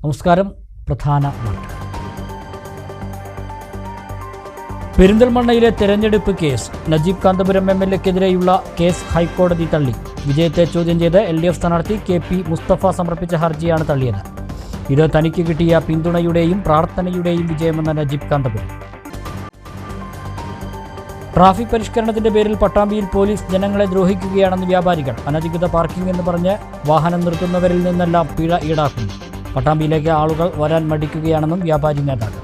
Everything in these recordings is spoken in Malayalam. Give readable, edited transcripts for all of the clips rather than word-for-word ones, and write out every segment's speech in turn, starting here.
നമസ്കാരം. പ്രധാന വാർത്ത. പെരിന്തൽമണ്ണയിലെ തെരഞ്ഞെടുപ്പ് കേസ്. നജീബ് കാന്തപുരം MLA-ക്കെതിരെയുള്ള കേസ് ഹൈക്കോടതി തള്ളി. വിജയത്തെ ചോദ്യം ചെയ്ത് LDF സ്ഥാനാർത്ഥി KP മുസ്തഫ സമർപ്പിച്ച ഹർജിയാണ് തള്ളിയത്. ഇത് തനിക്ക് കിട്ടിയ പിന്തുണയുടെയും പ്രാർത്ഥനയുടെയും വിജയമെന്ന നജീബ് കാന്തപുരം. ട്രാഫിക് പരിഷ്കരണത്തിന്റെ പേരിൽ പട്ടാമ്പിയിൽ പോലീസ് ജനങ്ങളെ ദ്രോഹിക്കുകയാണെന്ന് വ്യാപാരികൾ. അനധികൃത പാർക്കിംഗ് എന്ന് പറഞ്ഞ് വാഹനം നിർത്തുന്നവരിൽ നിന്നെല്ലാം പിഴ ഈടാക്കുന്നു. പട്ടാമ്പിയിലേക്ക് ആളുകൾ വരാൻ മടിക്കുകയാണെന്നും വ്യാപാരി നേതാക്കൾ.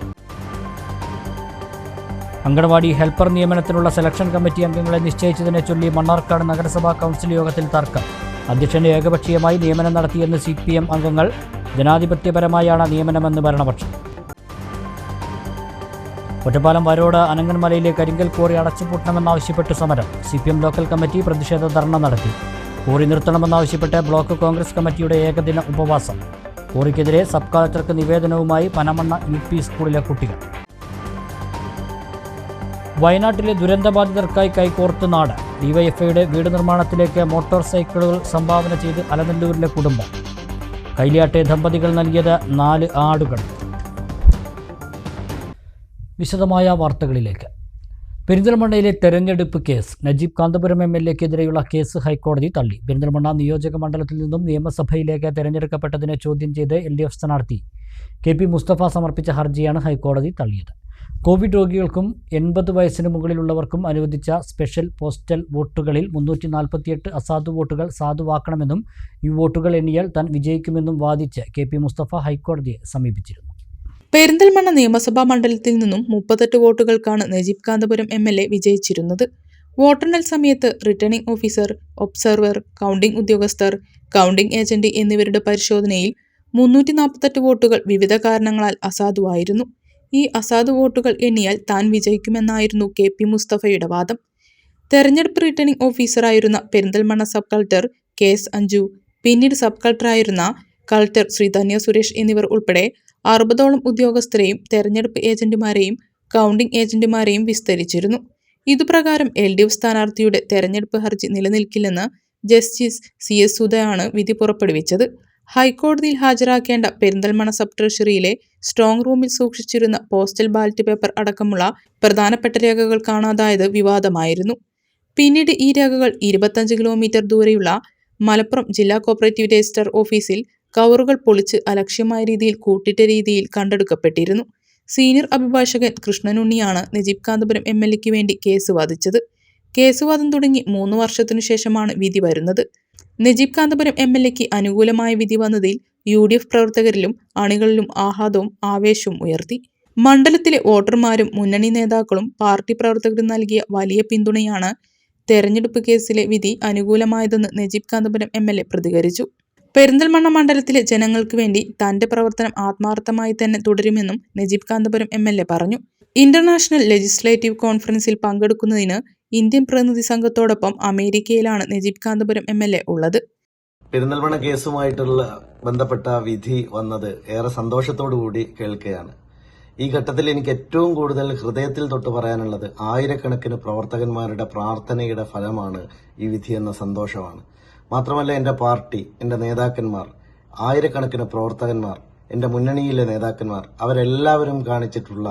അങ്കണവാടി ഹെൽപ്പർ നിയമനത്തിനുള്ള സെലക്ഷൻ കമ്മിറ്റി അംഗങ്ങളെ നിശ്ചയിച്ചതിനെ ചൊല്ലി മണ്ണാർക്കാട് നഗരസഭാ കൗൺസിൽ യോഗത്തിൽ തർക്കം. അധ്യക്ഷന് ഏകപക്ഷീയമായി നിയമനം നടത്തിയെന്ന് CPM അംഗങ്ങൾ. ജനാധിപത്യപരമായാണ് നിയമനമെന്ന് ഭരണപക്ഷം. ഒറ്റപ്പാലം വരോട് അനങ്ങൻമലയിലെ കരിങ്കൽ ക്വാറി അടച്ചുപൂട്ടണമെന്നാവശ്യപ്പെട്ട് സമരം. CPM ലോക്കൽ കമ്മിറ്റി പ്രതിഷേധ ധർണ നടത്തി. ക്വാറി നിർത്തണമെന്നാവശ്യപ്പെട്ട് ബ്ലോക്ക് കോൺഗ്രസ് കമ്മിറ്റിയുടെ ഏകദിന ഉപവാസം. ക്വാറിക്കെതിരെ സബ് കളക്ടർക്ക് നിവേദനവുമായി പനമണ്ണ UP സ്കൂളിലെ കുട്ടികൾ. വയനാട്ടിലെ ദുരന്തബാധിതർക്കായി കൈകോർത്ത് നാട്. DYFIയുടെ വീട് നിർമ്മാണത്തിലേക്ക് മോട്ടോർ സൈക്കിളുകൾ സംഭാവന ചെയ്ത് അലനല്ലൂരിലെ കുടുംബം. കൈലിയാട്ടെ ദമ്പതികൾ നൽകിയത് 4 ആടുകൾ. വിശദമായ വാർത്തകളിലേക്ക്. പെരിന്തൽമണ്ണയിലെ തെരഞ്ഞെടുപ്പ് കേസ്. നജീബ് കാന്തപുരം MLA-ക്കെതിരെയുള്ള കേസ് ഹൈക്കോടതി തള്ളി. പെരിന്തൽമണ്ണ നിയോജക മണ്ഡലത്തിൽ നിന്നും നിയമസഭയിലേക്ക് തെരഞ്ഞെടുക്കപ്പെട്ടതിനെ ചോദ്യം ചെയ്ത് LDF സ്ഥാനാർത്ഥി KP മുസ്തഫ സമർപ്പിച്ച ഹർജിയാണ് ഹൈക്കോടതി തള്ളിയത്. കോവിഡ് രോഗികൾക്കും 80 വയസ്സിന് മുകളിലുള്ളവർക്കും അനുവദിച്ച സ്പെഷ്യൽ പോസ്റ്റൽ വോട്ടുകളിൽ 348 അസാധു വോട്ടുകൾ സാധുവാക്കണമെന്നും ഈ വോട്ടുകൾ എണ്ണിയാൽ താൻ വിജയിക്കുമെന്നും വാദിച്ച് KP മുസ്തഫ ഹൈക്കോടതിയെ സമീപിച്ചിരുന്നു. പെരിന്തൽമണ്ണ നിയമസഭാ മണ്ഡലത്തിൽ നിന്നും 38 വോട്ടുകൾക്കാണ് നജീബ് കാന്തപുരം MLA വിജയിച്ചിരുന്നത്. വോട്ടെണ്ണൽ സമയത്ത് റിട്ടേണിംഗ് ഓഫീസർ, ഒബ്സർവർ, കൗണ്ടിംഗ് ഉദ്യോഗസ്ഥർ, കൗണ്ടിംഗ് ഏജന്റ് എന്നിവരുടെ പരിശോധനയിൽ 348 വോട്ടുകൾ വിവിധ കാരണങ്ങളാൽ അസാധുവായിരുന്നു. ഈ അസാധു വോട്ടുകൾ എണ്ണിയാൽ താൻ വിജയിക്കുമെന്നായിരുന്നു KP മുസ്തഫയുടെ വാദം. തെരഞ്ഞെടുപ്പ് റിട്ടേണിംഗ് ഓഫീസറായിരുന്ന Perinthalmanna sub collector KS Anju, പിന്നീട് സബ് കളക്ടറായിരുന്ന കളക്ടർ ശ്രീ ധന്യ സുരേഷ് എന്നിവർ ഉൾപ്പെടെ 60ഓളം ഉദ്യോഗസ്ഥരെയും തെരഞ്ഞെടുപ്പ് ഏജന്റുമാരെയും കൗണ്ടിംഗ് ഏജന്റുമാരെയും വിസ്തരിച്ചിരുന്നു. ഇതുപ്രകാരം LDF സ്ഥാനാർത്ഥിയുടെ തെരഞ്ഞെടുപ്പ് ഹർജി നിലനിൽക്കില്ലെന്ന് ജസ്റ്റിസ് CS സുധയാണ് വിധി പുറപ്പെടുവിച്ചത്. ഹൈക്കോടതിയിൽ ഹാജരാക്കേണ്ട പെരിന്തൽമണ്ണ സബ് ട്രഷറിയിലെ സ്ട്രോങ് റൂമിൽ സൂക്ഷിച്ചിരുന്ന പോസ്റ്റൽ ബാലറ്റ് പേപ്പർ അടക്കമുള്ള പ്രധാനപ്പെട്ട രേഖകൾ കാണാതായത് വിവാദമായിരുന്നു. പിന്നീട് ഈ രേഖകൾ 25 കിലോമീറ്റർ ദൂരെയുള്ള മലപ്പുറം ജില്ലാ കോപ്പറേറ്റീവ് രജിസ്റ്റർ ഓഫീസിൽ കവറുകൾ പൊളിച്ച് അലക്ഷ്യമായ രീതിയിൽ കൂട്ടിട്ട രീതിയിൽ കണ്ടെടുക്കപ്പെട്ടിരുന്നു. സീനിയർ അഭിഭാഷകൻ കൃഷ്ണനുണ്ണിയാണ് നജീബ് കാന്തപുരം MLA-ക്ക് വേണ്ടി കേസ് വാദിച്ചത്. കേസുവാദം തുടങ്ങി 3 വർഷത്തിനു ശേഷമാണ് വിധി വരുന്നത്. നജീബ് കാന്തപുരം MLA-ക്ക് അനുകൂലമായ വിധി വന്നതിൽ UDF പ്രവർത്തകരിലും അണികളിലും ആഹ്ലാദവും ആവേശവും ഉയർത്തി. മണ്ഡലത്തിലെ വോട്ടർമാരും മുന്നണി നേതാക്കളും പാർട്ടി പ്രവർത്തകരും നൽകിയ വലിയ പിന്തുണയാണ് തെരഞ്ഞെടുപ്പ് കേസിലെ വിധി അനുകൂലമായതെന്ന് നജീബ് കാന്തപുരം MLA പ്രതികരിച്ചു. പെരിന്തൽമണ്ണ മണ്ഡലത്തിലെ ജനങ്ങൾക്ക് വേണ്ടി തന്റെ പ്രവർത്തനം ആത്മാർത്ഥമായി തന്നെ തുടരുമെന്നും നജീബ് കാന്തപുരം MLA പറഞ്ഞു. ഇന്റർനാഷണൽ ലെജിസ്ലേറ്റീവ് കോൺഫറൻസിൽ പങ്കെടുക്കുന്നതിന് ഇന്ത്യൻ പ്രതിനിധി സംഘത്തോടൊപ്പം അമേരിക്കയിലാണ് നജീബ് കാന്തപുരം MLA ഉള്ളത്. പെരിന്തൽമണ്ണ കേസുമായിട്ടുള്ള ബന്ധപ്പെട്ട വിധി വന്നത് ഏറെ സന്തോഷത്തോടുകൂടി കേൾക്കുകയാണ്. ഈ ഘട്ടത്തിൽ എനിക്ക് ഏറ്റവും കൂടുതൽ ഹൃദയത്തിൽ തൊട്ട് പറയാനുള്ളത് ആയിരക്കണക്കിന് പ്രവർത്തകന്മാരുടെ പ്രാർത്ഥനയുടെ ഫലമാണ് ഈ വിധി എന്ന സന്തോഷമാണ്. മാത്രമല്ല, എന്റെ പാർട്ടി, എന്റെ നേതാക്കന്മാർ, ആയിരക്കണക്കിന് പ്രവർത്തകന്മാർ, എന്റെ മുന്നണിയിലെ നേതാക്കന്മാർ, അവരെല്ലാവരും കാണിച്ചിട്ടുള്ള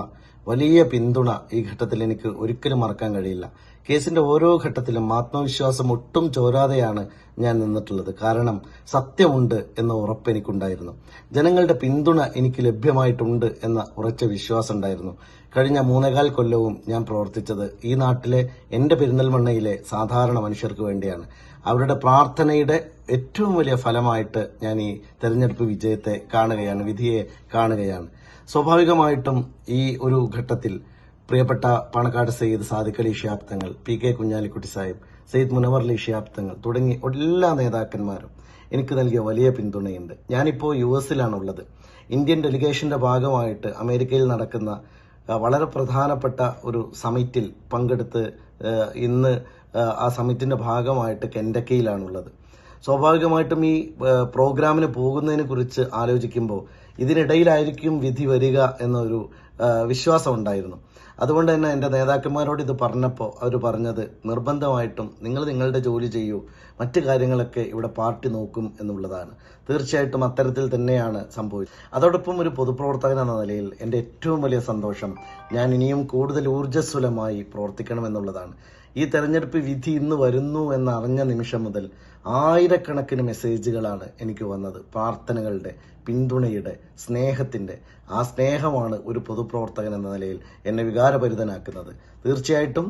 വലിയ പിന്തുണ ഈ ഘട്ടത്തിൽ എനിക്ക് ഒരിക്കലും മറക്കാൻ കഴിയില്ല. കേസിന്റെ ഓരോ ഘട്ടത്തിലും ആത്മവിശ്വാസം ഒട്ടും ചോരാതെയാണ് ഞാൻ നിന്നിട്ടുള്ളത്. കാരണം സത്യമുണ്ട് എന്ന ഉറപ്പ് എനിക്കുണ്ടായിരുന്നു. ജനങ്ങളുടെ പിന്തുണ എനിക്ക് ലഭ്യമായിട്ടുണ്ട് എന്ന ഉറച്ച വിശ്വാസം ഉണ്ടായിരുന്നു. കഴിഞ്ഞ 3.25 കൊല്ലവും ഞാൻ പ്രവർത്തിച്ചത് ഈ നാട്ടിലെ എന്റെ പെരിന്തൽമണ്ണയിലെ സാധാരണ മനുഷ്യർക്ക് വേണ്ടിയാണ്. അവരുടെ പ്രാർത്ഥനയുടെ ഏറ്റവും വലിയ ഫലമായിട്ട് ഞാൻ ഈ തെരഞ്ഞെടുപ്പ് വിജയത്തെ കാണുകയാണ്, വിധിയെ കാണുകയാണ്. സ്വാഭാവികമായിട്ടും ഈ ഒരു ഘട്ടത്തിൽ പ്രിയപ്പെട്ട പാണക്കാട് സയ്യിദ് സാദിഖ് അലി ശിഹാബ് തങ്ങൾ, PK കുഞ്ഞാലിക്കുട്ടി സാഹിബ്, സയ്യിദ് മുനവർ അലി ശിഹാബ് തങ്ങൾ തുടങ്ങി എല്ലാ നേതാക്കന്മാരും എനിക്ക് നൽകിയ വലിയ പിന്തുണയുണ്ട്. ഞാനിപ്പോൾ US-ലാണുള്ളത്. ഇന്ത്യൻ ഡെലിഗേഷന്റെ ഭാഗമായിട്ട് അമേരിക്കയിൽ നടക്കുന്ന വളരെ പ്രധാനപ്പെട്ട ഒരു സമിറ്റിൽ പങ്കെടുത്ത് ഇന്ന് ആ സമിറ്റിന്റെ ഭാഗമായിട്ട് കെൻഡക്കിയിലാണുള്ളത്. സ്വാഭാവികമായിട്ടും ഈ പ്രോഗ്രാമിന് പോകുന്നതിനെ കുറിച്ച് ആലോചിക്കുമ്പോൾ ഇതിനിടയിലായിരിക്കും വിധി വരിക എന്നൊരു വിശ്വാസം ഉണ്ടായിരുന്നു. അതുകൊണ്ട് തന്നെ എൻ്റെ നേതാക്കന്മാരോട് ഇത് പറഞ്ഞപ്പോൾ അവർ പറഞ്ഞത് നിർബന്ധമായിട്ടും നിങ്ങൾ നിങ്ങളുടെ ജോലി ചെയ്യൂ, മറ്റു കാര്യങ്ങളൊക്കെ ഇവിടെ പാർട്ടി നോക്കും എന്നുള്ളതാണ്. തീർച്ചയായിട്ടും അത്തരത്തിൽ തന്നെയാണ് സംഭവിച്ചത്. അതോടൊപ്പം ഒരു പൊതുപ്രവർത്തകൻ എന്ന നിലയിൽ എൻ്റെ ഏറ്റവും വലിയ സന്തോഷം ഞാൻ ഇനിയും കൂടുതൽ ഊർജ്ജസ്വലമായി പ്രവർത്തിക്കണമെന്നുള്ളതാണ്. ഈ തെരഞ്ഞെടുപ്പ് വിധി ഇന്ന് വരുന്നു എന്നറിഞ്ഞ നിമിഷം മുതൽ ആയിരക്കണക്കിന് മെസ്സേജുകളാണ് എനിക്ക് വന്നത്. പ്രാർത്ഥനകളുടെ, പിന്തുണയുടെ, സ്നേഹത്തിൻ്റെ. ആ സ്നേഹമാണ് ഒരു പൊതുപ്രവർത്തകൻ എന്ന നിലയിൽ എന്നെ വികാരഭരിതനാക്കുന്നത്. തീർച്ചയായിട്ടും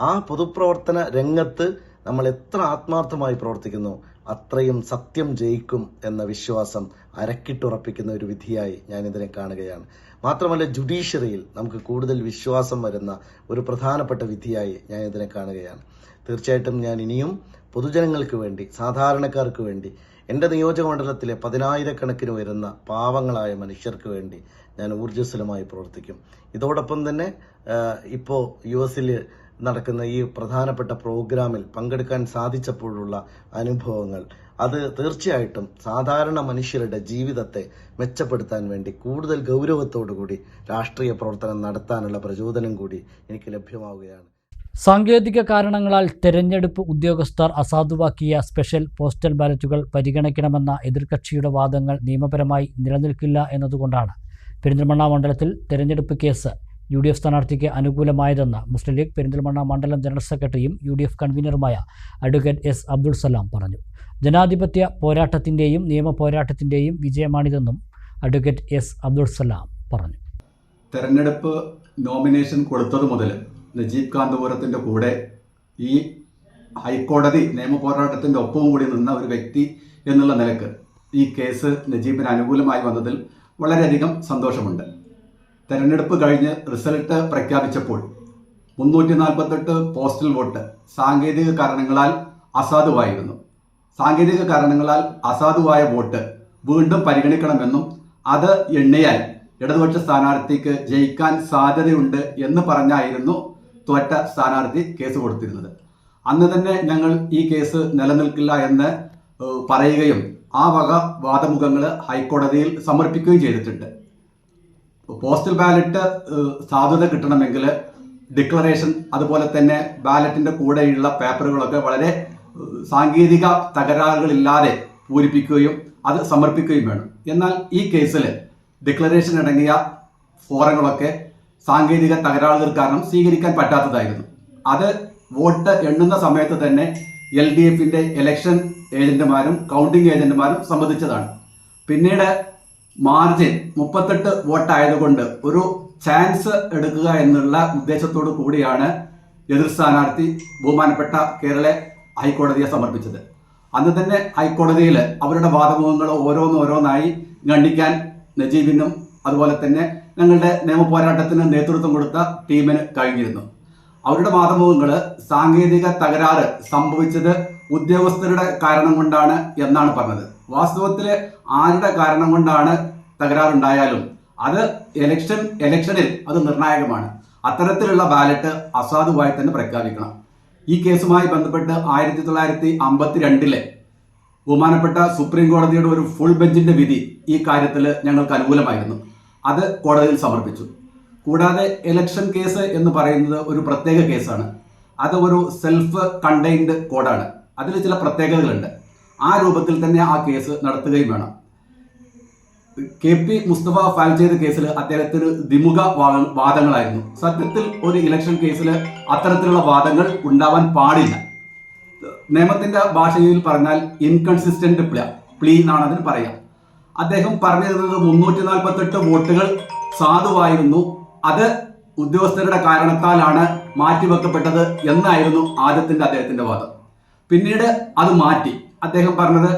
ആ പൊതുപ്രവർത്തന രംഗത്ത് നമ്മൾ എത്ര ആത്മാർത്ഥമായി പ്രവർത്തിക്കുന്നു അത്രയും സത്യം ജയിക്കും എന്ന വിശ്വാസം അരക്കിട്ടുറപ്പിക്കുന്ന ഒരു വിധിയായി ഞാൻ ഇതിനെ കാണുകയാണ്. മാത്രമല്ല ജുഡീഷ്യറിയിൽ നമുക്ക് കൂടുതൽ വിശ്വാസം വരുന്ന ഒരു പ്രധാനപ്പെട്ട വിധിയായി ഞാൻ ഇതിനെ കാണുകയാണ്. തീർച്ചയായിട്ടും ഞാൻ ഇനിയും പൊതുജനങ്ങൾക്ക് വേണ്ടി, സാധാരണക്കാർക്ക് വേണ്ടി, എൻ്റെ നിയോജകമണ്ഡലത്തിലെ 10,000-കണക്കിന് വരുന്ന പാവങ്ങളായ മനുഷ്യർക്ക് വേണ്ടി ഞാൻ ഊർജ്ജസ്വലമായി പ്രവർത്തിക്കും. ഇതോടൊപ്പം തന്നെ ഇപ്പോൾ US നടക്കുന്ന ഈ പ്രധാനപ്പെട്ട പ്രോഗ്രാമിൽ പങ്കെടുക്കാൻ സാധിച്ചപ്പോഴുള്ള അനുഭവങ്ങൾ, അത് തീർച്ചയായിട്ടും സാധാരണ മനുഷ്യരുടെ ജീവിതത്തെ മെച്ചപ്പെടുത്താൻ വേണ്ടി കൂടുതൽ ഗൗരവത്തോടുകൂടി രാഷ്ട്രീയ പ്രവർത്തനം നടത്താനുള്ള പ്രചോദനം കൂടി എനിക്ക് ലഭ്യമാവുകയാണ്. സാങ്കേതിക കാരണങ്ങളാൽ തെരഞ്ഞെടുപ്പ് ഉദ്യോഗസ്ഥർ അസാധുവാക്കിയ സ്പെഷ്യൽ പോസ്റ്റൽ ബാലറ്റുകൾ പരിഗണിക്കണമെന്ന എതിർകക്ഷിയുടെ വാദങ്ങൾ നിയമപരമായി നിലനിൽക്കില്ല എന്നതുകൊണ്ടാണ് പെരിന്തൽമണ്ണ മണ്ഡലത്തിൽ തെരഞ്ഞെടുപ്പ് കേസ് UDF സ്ഥാനാർത്ഥിക്ക് അനുകൂലമായതെന്ന് മുസ്ലിം ലീഗ് പെരിന്തൽമണ്ണ മണ്ഡലം ജനറൽ സെക്രട്ടറിയും UDF കൺവീനറുമായ advocate S. Abdul Salam പറഞ്ഞു. ജനാധിപത്യ പോരാട്ടത്തിൻ്റെയും നിയമ പോരാട്ടത്തിൻ്റെയും വിജയമാണിതെന്നും അഡ്വക്കേറ്റ് S. അബ്ദുൾ സലാം പറഞ്ഞു. തെരഞ്ഞെടുപ്പ് നോമിനേഷൻ കൊടുത്തത് മുതൽ നജീബ് കാന്തപുരത്തിൻ്റെ കൂടെ ഈ ഹൈക്കോടതി നിയമ പോരാട്ടത്തിൻ്റെ ഒപ്പവും കൂടി നിന്ന ഒരു വ്യക്തി എന്നുള്ള നിലക്ക് ഈ കേസ് നജീബിന് അനുകൂലമായി വന്നതിൽ വളരെയധികം സന്തോഷമുണ്ട്. തെരഞ്ഞെടുപ്പ് കഴിഞ്ഞ് റിസൾട്ട് പ്രഖ്യാപിച്ചപ്പോൾ 348 പോസ്റ്റൽ വോട്ട് സാങ്കേതിക കാരണങ്ങളാൽ അസാധുവായിരുന്നു. സാങ്കേതിക കാരണങ്ങളാൽ അസാധുവായ വോട്ട് വീണ്ടും പരിഗണിക്കണമെന്നും അത് എണ്ണിയാൽ ഇടതുപക്ഷ സ്ഥാനാർത്ഥിക്ക് ജയിക്കാൻ സാധ്യതയുണ്ട് എന്ന് പറഞ്ഞായിരുന്നു തോറ്റ സ്ഥാനാർത്ഥി കേസ് കൊടുത്തിരുന്നത്. അന്ന് തന്നെ ഞങ്ങൾ ഈ കേസ് നിലനിൽക്കില്ല എന്ന് പറയുകയും ആ വക വാദമുഖങ്ങൾ ഹൈക്കോടതിയിൽ സമർപ്പിക്കുകയും ചെയ്തിട്ടുണ്ട്. പോസ്റ്റൽ ബാലറ്റ് സാധുത കിട്ടണമെങ്കിൽ ഡിക്ലറേഷൻ, അതുപോലെ തന്നെ ബാലറ്റിൻ്റെ കൂടെയുള്ള പേപ്പറുകളൊക്കെ വളരെ സാങ്കേതിക തകരാറുകളില്ലാതെ പൂരിപ്പിക്കുകയും അത് സമർപ്പിക്കുകയും വേണം. എന്നാൽ ഈ കേസിൽ ഡിക്ലറേഷൻ അടങ്ങിയ ഫോറങ്ങളൊക്കെ സാങ്കേതിക തകരാറുകൾ കാരണം സ്വീകരിക്കാൻ പറ്റാത്തതായിരുന്നു. അത് വോട്ട് എണ്ണുന്ന സമയത്ത് തന്നെ LDFൻ്റെ ഇലക്ഷൻ ഏജന്റുമാരും കൗണ്ടിംഗ് ഏജന്റുമാരും സമ്മതിച്ചതാണ്. പിന്നീട് മാർജിൻ 38 വോട്ടായതുകൊണ്ട് ഒരു ചാൻസ് എടുക്കുക എന്നുള്ള ഉദ്ദേശത്തോടു കൂടിയാണ് എതിർ സ്ഥാനാർത്ഥി ബഹുമാനപ്പെട്ട കേരള ഹൈക്കോടതിയെ സമർപ്പിച്ചത്. അന്ന് തന്നെ ഹൈക്കോടതിയിൽ അവരുടെ വാദമുഖങ്ങൾ ഓരോന്നായി ഖണ്ഡിക്കാൻ നജീബിനും അതുപോലെ തന്നെ ഞങ്ങളുടെ നിയമപോരാട്ടത്തിന് നേതൃത്വം കൊടുത്ത ടീമിന് കഴിഞ്ഞിരുന്നു. അവരുടെ വാദമുഖങ്ങൾ സാങ്കേതിക തകരാറ് സംഭവിച്ചത് ഉദ്യോഗസ്ഥരുടെ കാരണം കൊണ്ടാണ് എന്നാണ് പറഞ്ഞത്. വാസ്തവത്തിൽ ആരുടെ കാരണം കൊണ്ടാണ് തകരാറുണ്ടായാലും അത് ഇലക്ഷനിൽ അത് നിർണായകമാണ്. അത്തരത്തിലുള്ള ബാലറ്റ് അസാധുവായി തന്നെ പ്രഖ്യാപിക്കണം. ഈ കേസുമായി ബന്ധപ്പെട്ട് 1952 ബഹുമാനപ്പെട്ട സുപ്രീം കോടതിയുടെ ഒരു ഫുൾ ബെഞ്ചിന്റെ വിധി ഈ കാര്യത്തിൽ ഞങ്ങൾക്ക് അനുകൂലമായിരുന്നു. അത് കോടതിയിൽ സമർപ്പിച്ചു. കൂടാതെ ഇലക്ഷൻ കേസ് എന്ന് പറയുന്നത് ഒരു പ്രത്യേക കേസാണ്. അത് ഒരു സെൽഫ് കണ്ടെയ്ൻഡ് കോഡാണ്. അതിൽ ചില പ്രത്യേകതകളുണ്ട്. ആ രൂപത്തിൽ തന്നെ ആ കേസ് നടത്തുകയും വേണം. KP മുസ്തഫ ഫയൽ ചെയ്ത കേസിൽ അദ്ദേഹത്തിന് ദ്വിമുഖ വാദങ്ങളായിരുന്നു. സത്യത്തിൽ ഒരു ഇലക്ഷൻ കേസിൽ അത്തരത്തിലുള്ള വാദങ്ങൾ ഉണ്ടാവാൻ പാടില്ല. നിയമത്തിന്റെ ഭാഷയിൽ പറഞ്ഞാൽ ഇൻകൺസിസ്റ്റന്റ് പ്ലീ എന്നാണ് അതിന് പറയാം. അദ്ദേഹം പറഞ്ഞിരുന്നത് 348 വോട്ടുകൾ സാധുവായിരുന്നു, അത് ഉദ്യോഗസ്ഥരുടെ കാരണത്താലാണ് മാറ്റിവെക്കപ്പെട്ടത് എന്നായിരുന്നു ആദ്യത്തിന്റെ അദ്ദേഹത്തിന്റെ വാദം. പിന്നീട് അത് മാറ്റി അദ്ദേഹം പറഞ്ഞത്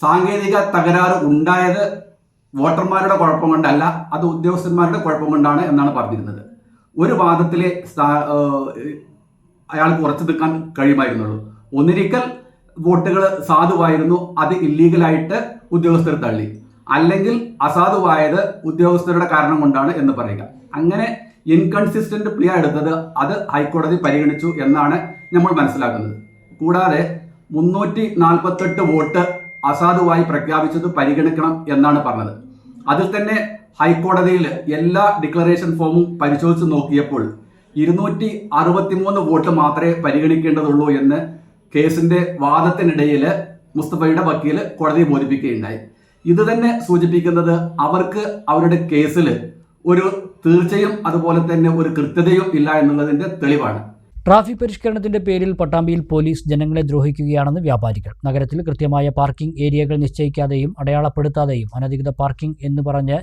സാങ്കേതിക തകരാറ് ഉണ്ടായത് വോട്ടർമാരുടെ കുഴപ്പം കൊണ്ടല്ല, അത് ഉദ്യോഗസ്ഥന്മാരുടെ കുഴപ്പം കൊണ്ടാണ് എന്നാണ് പറഞ്ഞിരുന്നത്. ഒരു വാദത്തിലെ അയാൾക്ക് ഉറച്ചു നിൽക്കാൻ കഴിയുമായിരുന്നുള്ളൂ. ഒന്നിരിക്കൽ വോട്ടുകൾ സാധുവായിരുന്നു, അത് ഇല്ലീഗലായിട്ട് ഉദ്യോഗസ്ഥർ തള്ളി, അല്ലെങ്കിൽ അസാധുവായത് ഉദ്യോഗസ്ഥരുടെ കാരണം കൊണ്ടാണ് എന്ന് പറയുക. അങ്ങനെ ഇൻകൺസിസ്റ്റന്റ് പ്ലീ എടുത്തത് അത് ഹൈക്കോടതി പരിഗണിച്ചു എന്നാണ് നമ്മൾ മനസ്സിലാക്കുന്നത്. കൂടാതെ 348 വോട്ട് അസാധുവായി പ്രഖ്യാപിച്ചത് പരിഗണിക്കണം എന്നാണ് പറഞ്ഞത്. അതിൽ തന്നെ ഹൈക്കോടതിയിൽ എല്ലാ ഡിക്ലറേഷൻ ഫോമും പരിശോധിച്ച് നോക്കിയപ്പോൾ 263 വോട്ട് മാത്രമേ പരിഗണിക്കേണ്ടതുള്ളൂ എന്ന് കേസിന്റെ വാദത്തിനിടയിൽ മുസ്തഫയുടെ വക്കീൽ കോടതിയെ ബോധിപ്പിക്കുകയുണ്ടായി. ഇത് തന്നെ സൂചിപ്പിക്കുന്നത് അവർക്ക് അവരുടെ കേസിൽ ഒരു തീർച്ചയും അതുപോലെ തന്നെ ഒരു കൃത്യതയും ഇല്ല എന്നുള്ളതിന്റെ തെളിവാണ്. ട്രാഫിക് പരിഷ്കരണത്തിന്റെ പേരിൽ പട്ടാമ്പിയിൽ പോലീസ് ജനങ്ങളെ ദ്രോഹിക്കുകയാണെന്ന് വ്യാപാരികൾ. നഗരത്തിൽ കൃത്യമായ പാർക്കിംഗ് ഏരിയകൾ നിശ്ചയിക്കാതെയും അടയാളപ്പെടുത്താതെയും അനധികൃത പാർക്കിംഗ് എന്ന് പറഞ്ഞ്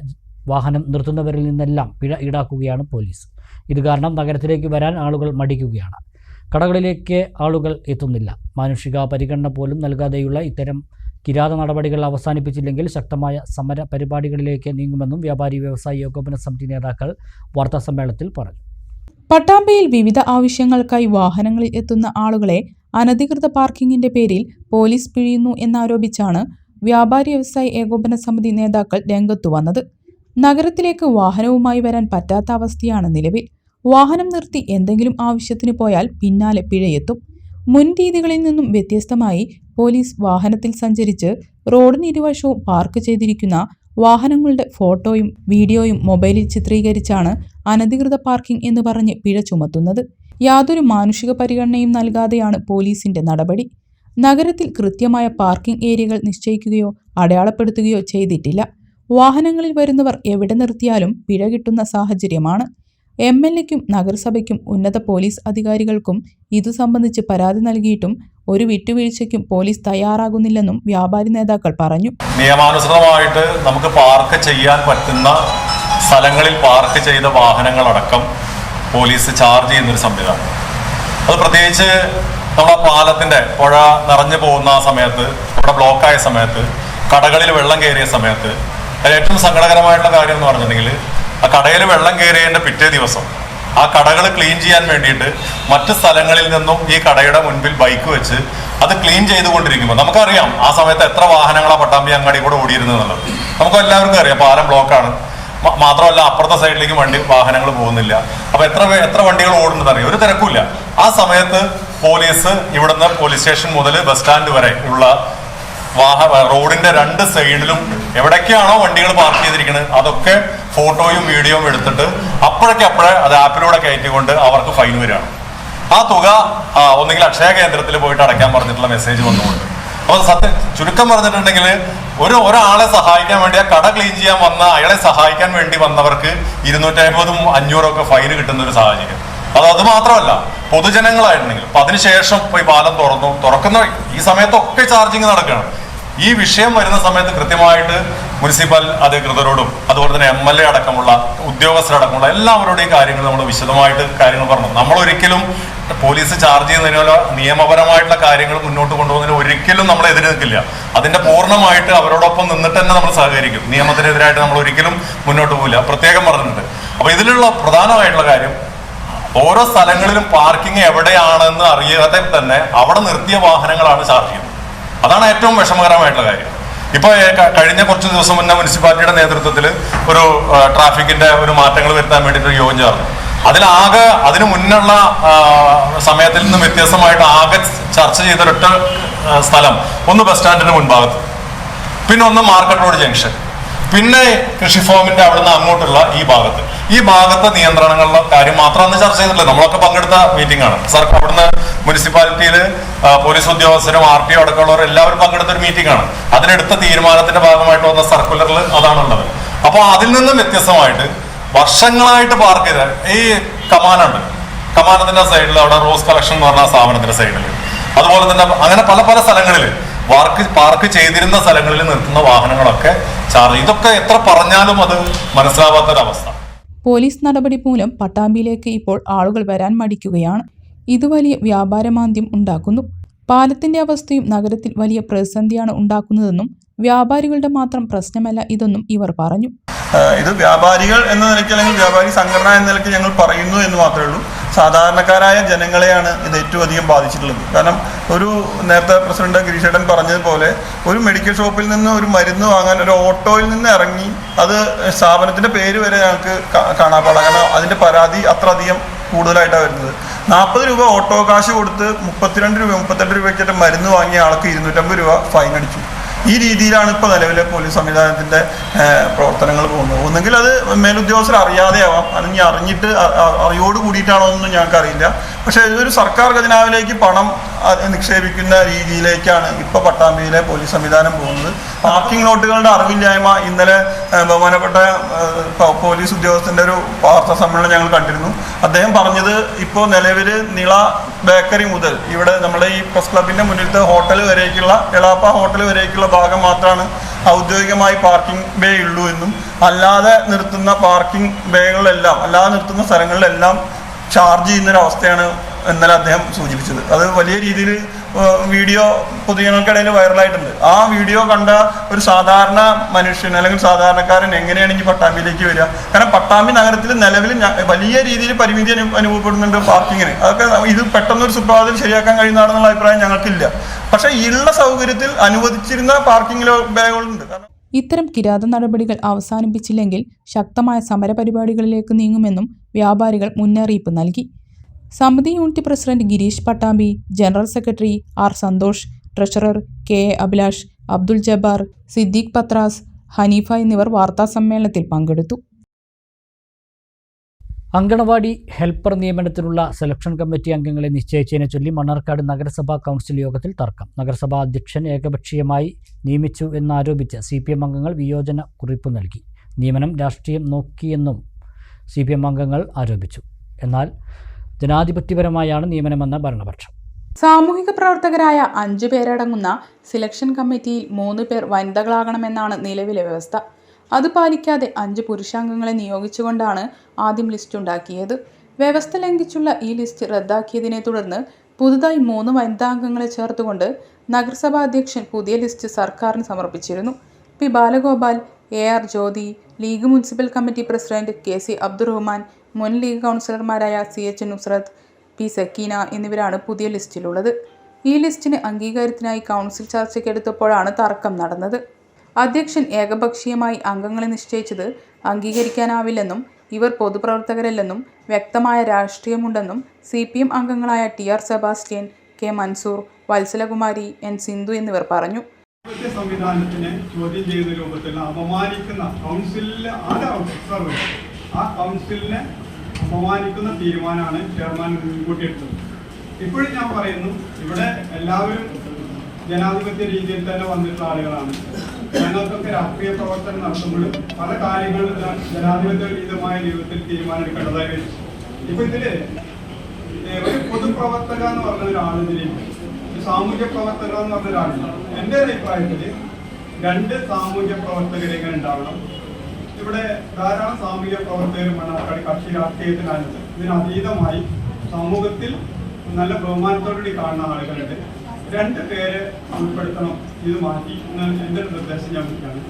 വാഹനം നിർത്തുന്നവരിൽ നിന്നെല്ലാം പിഴ ഈടാക്കുകയാണ് പോലീസ്. ഇത് കാരണം നഗരത്തിലേക്ക് വരാൻ ആളുകൾ മടിക്കുകയാണ്. കടകളിലേക്ക് ആളുകൾ എത്തുന്നില്ല. മാനുഷിക പരിഗണന പോലും നൽകാതെയുള്ള ഇത്തരം കിരാത നടപടികൾ അവസാനിപ്പിച്ചില്ലെങ്കിൽ ശക്തമായ സമര പരിപാടികളിലേക്ക് നീങ്ങുമെന്നും വ്യാപാരി വ്യവസായി ഏകോപന സമിതി നേതാക്കൾ വാർത്താസമ്മേളനത്തിൽ പറഞ്ഞു. പട്ടാമ്പിയിൽ വിവിധ ആവശ്യങ്ങൾക്കായി വാഹനങ്ങളിൽ എത്തുന്ന ആളുകളെ അനധികൃത പാർക്കിങ്ങിന്റെ പേരിൽ പോലീസ് പിഴിയുന്നു എന്നാരോപിച്ചാണ് വ്യാപാരി വ്യവസായി ഏകോപന സമിതി നേതാക്കൾ രംഗത്തു വന്നത്. നഗരത്തിലേക്ക് വാഹനവുമായി വരാൻ പറ്റാത്ത അവസ്ഥയാണ് നിലവിൽ. വാഹനം നിർത്തി എന്തെങ്കിലും ആവശ്യത്തിന് പോയാൽ പിന്നാലെ പിഴയെത്തും. മുൻ രീതികളിൽ നിന്നും വ്യത്യസ്തമായി പോലീസ് വാഹനത്തിൽ സഞ്ചരിച്ച് റോഡിന് ഇരുവശവും പാർക്ക് ചെയ്തിരിക്കുന്ന വാഹനങ്ങളുടെ ഫോട്ടോയും വീഡിയോയും മൊബൈലിൽ ചിത്രീകരിച്ചാണ് അനധികൃത പാർക്കിംഗ് എന്ന് പറഞ്ഞ് പിഴ ചുമത്തുന്നത്. യാതൊരു മാനുഷിക പരിഗണനയും നൽകാതെയാണ് പോലീസിന്റെ നടപടി. നഗരത്തിൽ കൃത്യമായ പാർക്കിംഗ് ഏരിയകൾ നിശ്ചയിക്കുകയോ അടയാളപ്പെടുത്തുകയോ ചെയ്തിട്ടില്ല. വാഹനങ്ങളിൽ വരുന്നവർ എവിടെ നിർത്തിയാലും പിഴ കിട്ടുന്ന സാഹചര്യമാണ്. MLAയ്ക്കും നഗരസഭയ്ക്കും ഉന്നത പോലീസ് അധികാരികൾക്കും ഇതു സംബന്ധിച്ച് പരാതി നൽകിയിട്ടും ഒരു വിട്ടുവീഴ്ചയ്ക്കും പോലീസ് തയ്യാറാകുന്നില്ലെന്നും വ്യാപാരി നേതാക്കൾ പറഞ്ഞു. നിയമാനുസൃതമായിട്ട് നമുക്ക് പാർക്ക് ചെയ്യാൻ പറ്റുന്ന സ്ഥലങ്ങളിൽ പാർക്ക് ചെയ്ത വാഹനങ്ങളടക്കം പോലീസ് ചാർജ് ചെയ്യുന്നൊരു സംവിധാനം. അത് പ്രത്യേകിച്ച് നമ്മുടെ പാലത്തിന്റെ പുഴ നിറഞ്ഞു പോകുന്ന സമയത്ത്, ഇവിടെ ബ്ലോക്കായ സമയത്ത്, കടകളിൽ വെള്ളം കയറിയ സമയത്ത് ഏറ്റവും സങ്കടകരമായിട്ടുള്ള കാര്യം എന്ന് പറഞ്ഞിട്ടുണ്ടെങ്കിൽ ആ കടയിൽ വെള്ളം കയറിയതിന്റെ പിറ്റേ ദിവസം ആ കടകൾ ക്ലീൻ ചെയ്യാൻ വേണ്ടിയിട്ട് മറ്റ് സ്ഥലങ്ങളിൽ നിന്നും ഈ കടയുടെ മുൻപിൽ ബൈക്ക് വെച്ച് അത് ക്ലീൻ ചെയ്തുകൊണ്ടിരിക്കുമ്പോൾ നമുക്കറിയാം ആ സമയത്ത് എത്ര വാഹനങ്ങളാണ് പട്ടാമ്പി അങ്ങാടി കൂടെ ഓടിയിരുന്നത് എന്നുള്ളത് നമുക്ക് എല്ലാവർക്കും അറിയാം. പാലം ബ്ലോക്കാണ്. മാത്രമല്ല അപ്പുറത്തെ സൈഡിലേക്ക് വാഹനങ്ങൾ പോകുന്നില്ല. അപ്പൊ എത്ര വണ്ടികൾ ഓടുന്നത് അറിയാം, ഒരു തിരക്കില്ല. ആ സമയത്ത് പോലീസ് ഇവിടുന്ന് പോലീസ് സ്റ്റേഷൻ മുതൽ ബസ് സ്റ്റാൻഡ് വരെ ഉള്ള റോഡിന്റെ രണ്ട് സൈഡിലും എവിടേക്കാണോ വണ്ടികൾ പാർക്ക് ചെയ്തിരിക്കുന്നത് അതൊക്കെ ഫോട്ടോയും വീഡിയോയും എടുത്തിട്ട് അപ്പോഴേ അത് ആപ്പിലൂടെ കയറ്റിക്കൊണ്ട് അവർക്ക് ഫൈൻ വരികയാണ്. ആ തുക ഒന്നുകിൽ അക്ഷയ കേന്ദ്രത്തിൽ പോയിട്ട് അടയ്ക്കാൻ പറഞ്ഞിട്ടുള്ള മെസ്സേജ് വന്നുകൊണ്ട്. അപ്പോൾ ചുരുക്കം പറഞ്ഞിട്ടുണ്ടെങ്കിൽ ഒരാളെ സഹായിക്കാൻ വേണ്ടി ആ കട ക്ലീൻ ചെയ്യാൻ വന്ന അയാളെ സഹായിക്കാൻ വേണ്ടി വന്നവർക്ക് 250 500 ഫൈൻ കിട്ടുന്ന ഒരു സാഹചര്യം. അത് മാത്രമല്ല, പൊതുജനങ്ങളായിട്ടുണ്ടെങ്കിൽ അപ്പൊ അതിനുശേഷം പോയി പാലം തുറക്കുന്ന ഈ സമയത്തൊക്കെ ചാർജിങ് നടക്കുകയാണ്. ഈ വിഷയം വരുന്ന സമയത്ത് കൃത്യമായിട്ട് മുനിസിപ്പൽ അധികൃതരോടും അതുപോലെ തന്നെ MLA അടക്കമുള്ള ഉദ്യോഗസ്ഥരടക്കമുള്ള എല്ലാവരുടെയും കാര്യങ്ങൾ നമ്മൾ വിശദമായിട്ട് കാര്യങ്ങൾ പറഞ്ഞു. നമ്മളൊരിക്കലും പോലീസ് ചാർജ് ചെയ്യുന്നതിനോ നിയമപരമായിട്ടുള്ള കാര്യങ്ങൾ മുന്നോട്ട് കൊണ്ടുപോകുന്നതിന് ഒരിക്കലും നമ്മൾ എതിര് നിൽക്കില്ല. അതിന്റെ പൂർണ്ണമായിട്ട് അവരോടൊപ്പം നിന്നിട്ട് തന്നെ നമ്മൾ സഹകരിക്കും. നിയമത്തിനെതിരായിട്ട് നമ്മൾ ഒരിക്കലും മുന്നോട്ട് പോകില്ല, പ്രത്യേകം പറഞ്ഞിട്ടുണ്ട്. അപ്പൊ ഇതിലുള്ള പ്രധാനമായിട്ടുള്ള കാര്യം, ഓരോ സ്ഥലങ്ങളിലും പാർക്കിംഗ് എവിടെയാണെന്ന് അറിയാതെ തന്നെ അവിടെ നിർത്തിയ വാഹനങ്ങളാണ് ചാർജ് ചെയ്യുന്നത്. അതാണ് ഏറ്റവും വിഷമകരമായിട്ടുള്ള കാര്യം. ഇപ്പൊ കഴിഞ്ഞ കുറച്ച് ദിവസം മുന്നേ മുനിസിപ്പാലിറ്റിയുടെ നേതൃത്വത്തിൽ ഒരു ട്രാഫിക്കിന്റെ ഒരു മാറ്റങ്ങൾ വരുത്താൻ വേണ്ടിയിട്ട് യോഗം ചേർന്നു. അതിനു മുന്നുള്ള സമയത്തിൽ നിന്ന് വ്യത്യസ്തമായിട്ട് ആകെ ചർച്ച ചെയ്തൊരൊറ്റ സ്ഥലം, ഒന്ന് ബസ് സ്റ്റാൻഡിന്റെ മുൻഭാഗത്ത്, പിന്നെ ഒന്ന് മാർക്കറ്റ് റോഡ് ജംഗ്ഷൻ, പിന്നെ കൃഷിഫോമിന്റെ അവിടുന്ന് അങ്ങോട്ടുള്ള ഈ ഭാഗത്തെ നിയന്ത്രണങ്ങളുടെ കാര്യം മാത്രം അന്ന് ചർച്ച ചെയ്തിട്ടില്ല. നമ്മളൊക്കെ പങ്കെടുത്ത മീറ്റിംഗ് ആണ്. അവിടുന്ന് മുനിസിപ്പാലിറ്റിയിൽ പോലീസ് ഉദ്യോഗസ്ഥരും RTO അടക്കമുള്ളവർ എല്ലാവരും പങ്കെടുത്ത ഒരു മീറ്റിംഗ് ആണ്. അതിനെടുത്ത തീരുമാനത്തിന്റെ ഭാഗമായിട്ട് വന്ന സർക്കുലറിൽ അതാണുള്ളത്. അപ്പൊ അതിൽ നിന്നും വ്യത്യസ്തമായിട്ട് വർഷങ്ങളായിട്ട് പാർക്ക് ചെയ്ത ഈ കമാനത്തിന്റെ സൈഡിൽ അവിടെ റോസ് കളക്ഷൻ എന്ന് പറഞ്ഞ സ്ഥാപനത്തിന്റെ സൈഡിൽ, അതുപോലെ തന്നെ അങ്ങനെ പല സ്ഥലങ്ങളിൽ പാർക്ക് ചെയ്തിരുന്ന സ്ഥലങ്ങളിൽ നിർത്തുന്ന വാഹനങ്ങളൊക്കെ ചാർജ്. ഇതൊക്കെ എത്ര പറഞ്ഞാലും അത് മനസ്സിലാവാത്തൊരവസ്ഥ. പോലീസ് നടപടി മൂലം പട്ടാമ്പിയിലേക്ക് ഇപ്പോൾ ആളുകൾ വരാൻ മടിക്കുകയാണ്. ഇത് വലിയ വ്യാപാരമാന്ദ്യം ഉണ്ടാക്കുന്നു. പാലത്തിന്റെ അവസ്ഥയും നഗരത്തിൽ വലിയ പ്രതിസന്ധിയാണ് ഉണ്ടാക്കുന്നതെന്നും വ്യാപാരികളുടെ മാത്രം പ്രശ്നമല്ല ഇതെന്നും ഇവർ പറഞ്ഞു. ഇത് വ്യാപാരികൾ എന്ന നിലയ്ക്ക് അല്ലെങ്കിൽ വ്യാപാരി സംഘടന എന്ന നിലയ്ക്ക് ഞങ്ങൾ പറയുന്നു എന്ന് മാത്രമേ ഉള്ളൂ. സാധാരണക്കാരായ ജനങ്ങളെയാണ് ഇത് ഏറ്റവും അധികം ബാധിച്ചിട്ടുള്ളത്. കാരണം നേരത്തെ പ്രസിഡന്റ് ഗിരീഷേട്ടൻ പറഞ്ഞതുപോലെ ഒരു മെഡിക്കൽ ഷോപ്പിൽ നിന്ന് ഒരു മരുന്ന് വാങ്ങാൻ ഒരു ഓട്ടോയിൽ നിന്ന് ഇറങ്ങി അത് സ്ഥാപനത്തിന്റെ പേര് വരെ ഞങ്ങൾക്ക് കാണാപ്പാടാം. കാരണം അതിന്റെ പരാതി അത്ര അധികം കൂടുതലായിട്ടാണ് വരുന്നത്. 40 രൂപ ഓട്ടോ കാശ് കൊടുത്ത് 32 രൂപ 38 രൂപയ്ക്കിട്ട് മരുന്ന് വാങ്ങിയ ആൾക്ക് 250 രൂപ ഫൈൻ അടിച്ചു. ഈ രീതിയിലാണ് ഇപ്പോൾ നിലവിലെ പോലീസ് സംവിധാനത്തിൻ്റെ പ്രവർത്തനങ്ങൾ പോകുന്നത്. ഒന്നെങ്കിൽ അത് മേലുദ്യോഗസ്ഥർ അറിയാതെയാവാം, അല്ലെങ്കിൽ അറിഞ്ഞിട്ട് അറിയോട് കൂടിയിട്ടാണോ എന്നൊന്നും ഞങ്ങൾക്കറിയില്ല. പക്ഷേ ഇതൊരു സർക്കാർ ഖജനാവിലേക്ക് പണം നിക്ഷേപിക്കുന്ന രീതിയിലേക്കാണ് ഇപ്പോൾ പട്ടാമ്പിയിലെ പോലീസ് സംവിധാനം പോകുന്നത്. പാർക്കിംഗ് നോട്ടുകളുടെ അറിവില്ലായ്മ ഇന്നലെ ബഹുമാനപ്പെട്ട പോലീസ് ഉദ്യോഗസ്ഥൻ്റെ ഒരു വാർത്താ സമ്മേളനം ഞങ്ങൾ കണ്ടിരുന്നു. അദ്ദേഹം പറഞ്ഞത് ഇപ്പോൾ നിലവിൽ നിള ബേക്കറി മുതൽ ഇവിടെ നമ്മുടെ ഈ പ്രസ് ക്ലബിൻ്റെ മുന്നിലത്തെ ഹോട്ടൽ വരേക്കുള്ള എളാപ്പ ഹോട്ടൽ വരേക്കുള്ള ഭാഗം മാത്രമാണ് ഔദ്യോഗികമായി പാർക്കിംഗ് ബേ ഉള്ളൂ എന്നും, അല്ലാതെ നിർത്തുന്ന പാർക്കിംഗ് ബേകളിലെല്ലാം അല്ലാതെ നിർത്തുന്ന സ്ഥലങ്ങളിലെല്ലാം ചാർജ് ചെയ്യുന്നൊരവസ്ഥയാണ് ഇന്നലെ അദ്ദേഹം സൂചിപ്പിച്ചത്. അത് വലിയ രീതിയിൽ വീഡിയോ പൊതുജനങ്ങൾക്കിടയിൽ വൈറലായിട്ടുണ്ട്. ആ വീഡിയോ കണ്ട ഒരു സാധാരണ മനുഷ്യൻ അല്ലെങ്കിൽ സാധാരണക്കാരൻ എങ്ങനെയാണ് ഇനി പട്ടാമ്പിയിലേക്ക് വരിക? കാരണം പട്ടാമ്പി നഗരത്തിൽ നിലവിൽ വലിയ രീതിയിൽ പരിമിതി അനുഭവപ്പെടുന്നുണ്ട് പാർക്കിങ്ങിന്. അതൊക്കെ ഇത് പെട്ടെന്നൊരു സുപ്രഭാതത്തിൽ ശരിയാക്കാൻ കഴിയുന്നതാണെന്നുള്ള അഭിപ്രായം ഞങ്ങൾക്കില്ല. പക്ഷേ ഉള്ള സൗകര്യത്തിൽ അനുവദിച്ചിരുന്ന പാർക്കിംഗ് ബേകളുണ്ട്. ഇത്തരം കിരാത നടപടികൾ അവസാനിപ്പിച്ചില്ലെങ്കിൽ ശക്തമായ സമരപരിപാടികളിലേക്ക് നീങ്ങുമെന്നും വ്യാപാരികൾ മുന്നറിയിപ്പ് നൽകി. സമിതി unit president Girish Pattambi, general secretary R Santhosh, treasurer K A Abhilash, Abdul Jabbar, Siddique Pathras, Haneefa എന്നിവർ വാർത്താസമ്മേളനത്തിൽ പങ്കെടുത്തു. അങ്കണവാടി ഹെൽപ്പർ നിയമനത്തിനുള്ള സെലക്ഷൻ കമ്മിറ്റി അംഗങ്ങളെ നിശ്ചയിച്ചതിനെ ചൊല്ലി മണ്ണാർക്കാട് നഗരസഭാ കൗൺസിൽ യോഗത്തിൽ തർക്കം. നഗരസഭാ അധ്യക്ഷൻ ഏകപക്ഷീയമായി നിയമിച്ചു എന്നാരോപിച്ച് CPM അംഗങ്ങൾ വിയോജന കുറിപ്പ് നൽകി. നിയമനം രാഷ്ട്രീയം നോക്കിയെന്നും CPM അംഗങ്ങൾ ആരോപിച്ചു. എന്നാൽ ജനാധിപത്യപരമായാണ് നിയമനമെന്ന ഭരണപക്ഷം. സാമൂഹിക പ്രവർത്തകരായ 5 പേരടങ്ങുന്ന സെലക്ഷൻ കമ്മിറ്റിയിൽ 3 പേർ വനിതകളാകണമെന്നാണ് നിലവിലെ വ്യവസ്ഥ. അത് പാലിക്കാതെ 5 പുരുഷാംഗങ്ങളെ നിയോഗിച്ചുകൊണ്ടാണ് ആദ്യം ലിസ്റ്റ് ഉണ്ടാക്കിയത്. വ്യവസ്ഥ ലംഘിച്ചുള്ള ഈ ലിസ്റ്റ് റദ്ദാക്കിയതിനെ തുടർന്ന് പുതുതായി 3 വനിതാംഗങ്ങളെ ചേർത്തുകൊണ്ട് നഗരസഭാ അധ്യക്ഷൻ പുതിയ ലിസ്റ്റ് സർക്കാരിന് സമർപ്പിച്ചിരുന്നു. P Balagopal, AR Jyothi, league municipal committee president KC Abdurahman, മുൻ ലീഗ് കൗൺസിലർമാരായ CH നുസ്രത്ത്, P സക്കീന എന്നിവരാണ് പുതിയ ലിസ്റ്റിലുള്ളത്. ഈ ലിസ്റ്റിന് അംഗീകാരത്തിനായി കൗൺസിൽ ചർച്ചയ്ക്കെടുത്തപ്പോഴാണ് തർക്കം നടന്നത്. അധ്യക്ഷൻ ഏകപക്ഷീയമായി അംഗങ്ങളെ നിശ്ചയിച്ചത് അംഗീകരിക്കാനാവില്ലെന്നും ഇവർ പൊതുപ്രവർത്തകരല്ലെന്നും വ്യക്തമായ രാഷ്ട്രീയമുണ്ടെന്നും CPM അംഗങ്ങളായ TR Sebastian, K Mansoor, Vatsalakumari, N Sindhu എന്നിവർ പറഞ്ഞു. സംവിധാനത്തിനെ ചോദ്യം ചെയ്യുന്ന രൂപത്തിൽ അപമാനിക്കുന്ന കൗൺസിലിലെ ആ കൗൺസിലിനെ അപമാനിക്കുന്ന തീരുമാനമാണ് ചെയർമാൻ മുൻകൂട്ടിയെടുത്തത്. ഇപ്പോഴും ഞാൻ പറയുന്നു, ഇവിടെ എല്ലാവരും ജനാധിപത്യ രീതിയിൽ തന്നെ വന്നിട്ടുള്ള ആളുകളാണ്. ഞങ്ങൾക്കൊക്കെ രാഷ്ട്രീയ പ്രവർത്തനം നടത്തുമ്പോഴും പല കാര്യങ്ങളും ജനാധിപത്യമായ ജീവിതത്തിൽ തീരുമാനമെടുക്കേണ്ടതായി വരും. ഇപ്പൊ ഇതില് ഒരു പൊതുപ്രവർത്തക എന്ന് പറഞ്ഞ ഒരാളിതിലേക്ക് സാമൂഹ്യ പ്രവർത്തക എന്ന് പറഞ്ഞ ഒരാളില്ല. എൻ്റെ അഭിപ്രായത്തിൽ 2 സാമൂഹ്യ പ്രവർത്തകരെങ്ങനെ ഉണ്ടാവണം. ഇവിടെ ധാരാളം സാമൂഹ്യ പ്രവർത്തകരും മണ്ണാർക്കാട് കക്ഷി രാഷ്ട്രീയത്തിനായത്. ഇതിനതീതമായി സമൂഹത്തിൽ നല്ല ബഹുമാനത്തോടുകൂടി കാണുന്ന ആളുകളുണ്ട്. 2 പേരെ ഉൾപ്പെടുത്തണം. ഇത് മാറ്റി എൻ്റെ നിർദ്ദേശം ഞാൻ വയ്ക്കുകയാണ്.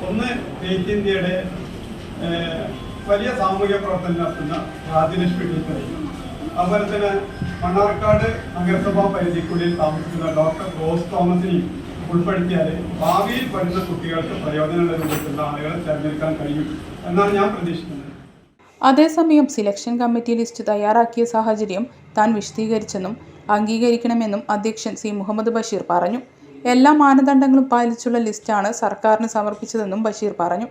ഒന്ന്, ഐക്യ ഇന്ത്യയുടെ വലിയ സാമൂഹ്യ പ്രവർത്തനം നടത്തുന്ന രാജ്യലക്ഷ്മി ടീച്ചറെ, അതുപോലെ തന്നെ മണ്ണാർക്കാട് നഗരസഭാ പരിധിക്കുള്ളിൽ താമസിക്കുന്ന ഡോക്ടർ റോസ് തോമസിനെയും ഉൾപ്പെടുത്തിയാൽ ഭാവിയിൽ വരുന്ന കുട്ടികൾക്ക് പ്രയോജനമുള്ള രൂപത്തിലുള്ള ആളുകളെ തിരഞ്ഞെടുക്കാൻ കഴിയും എന്നാണ് ഞാൻ പ്രതീക്ഷിക്കുന്നത്. അതേസമയം സെലക്ഷൻ കമ്മിറ്റി ലിസ്റ്റ് തയ്യാറാക്കിയ സാഹചര്യം താൻ വിശദീകരിച്ചെന്നും അംഗീകരിക്കണമെന്നും അധ്യക്ഷൻ C മുഹമ്മദ് ബഷീർ പറഞ്ഞു. എല്ലാ മാനദണ്ഡങ്ങളും പാലിച്ചുള്ള ലിസ്റ്റാണ് സർക്കാരിന് സമർപ്പിച്ചതെന്നും ബഷീർ പറഞ്ഞു.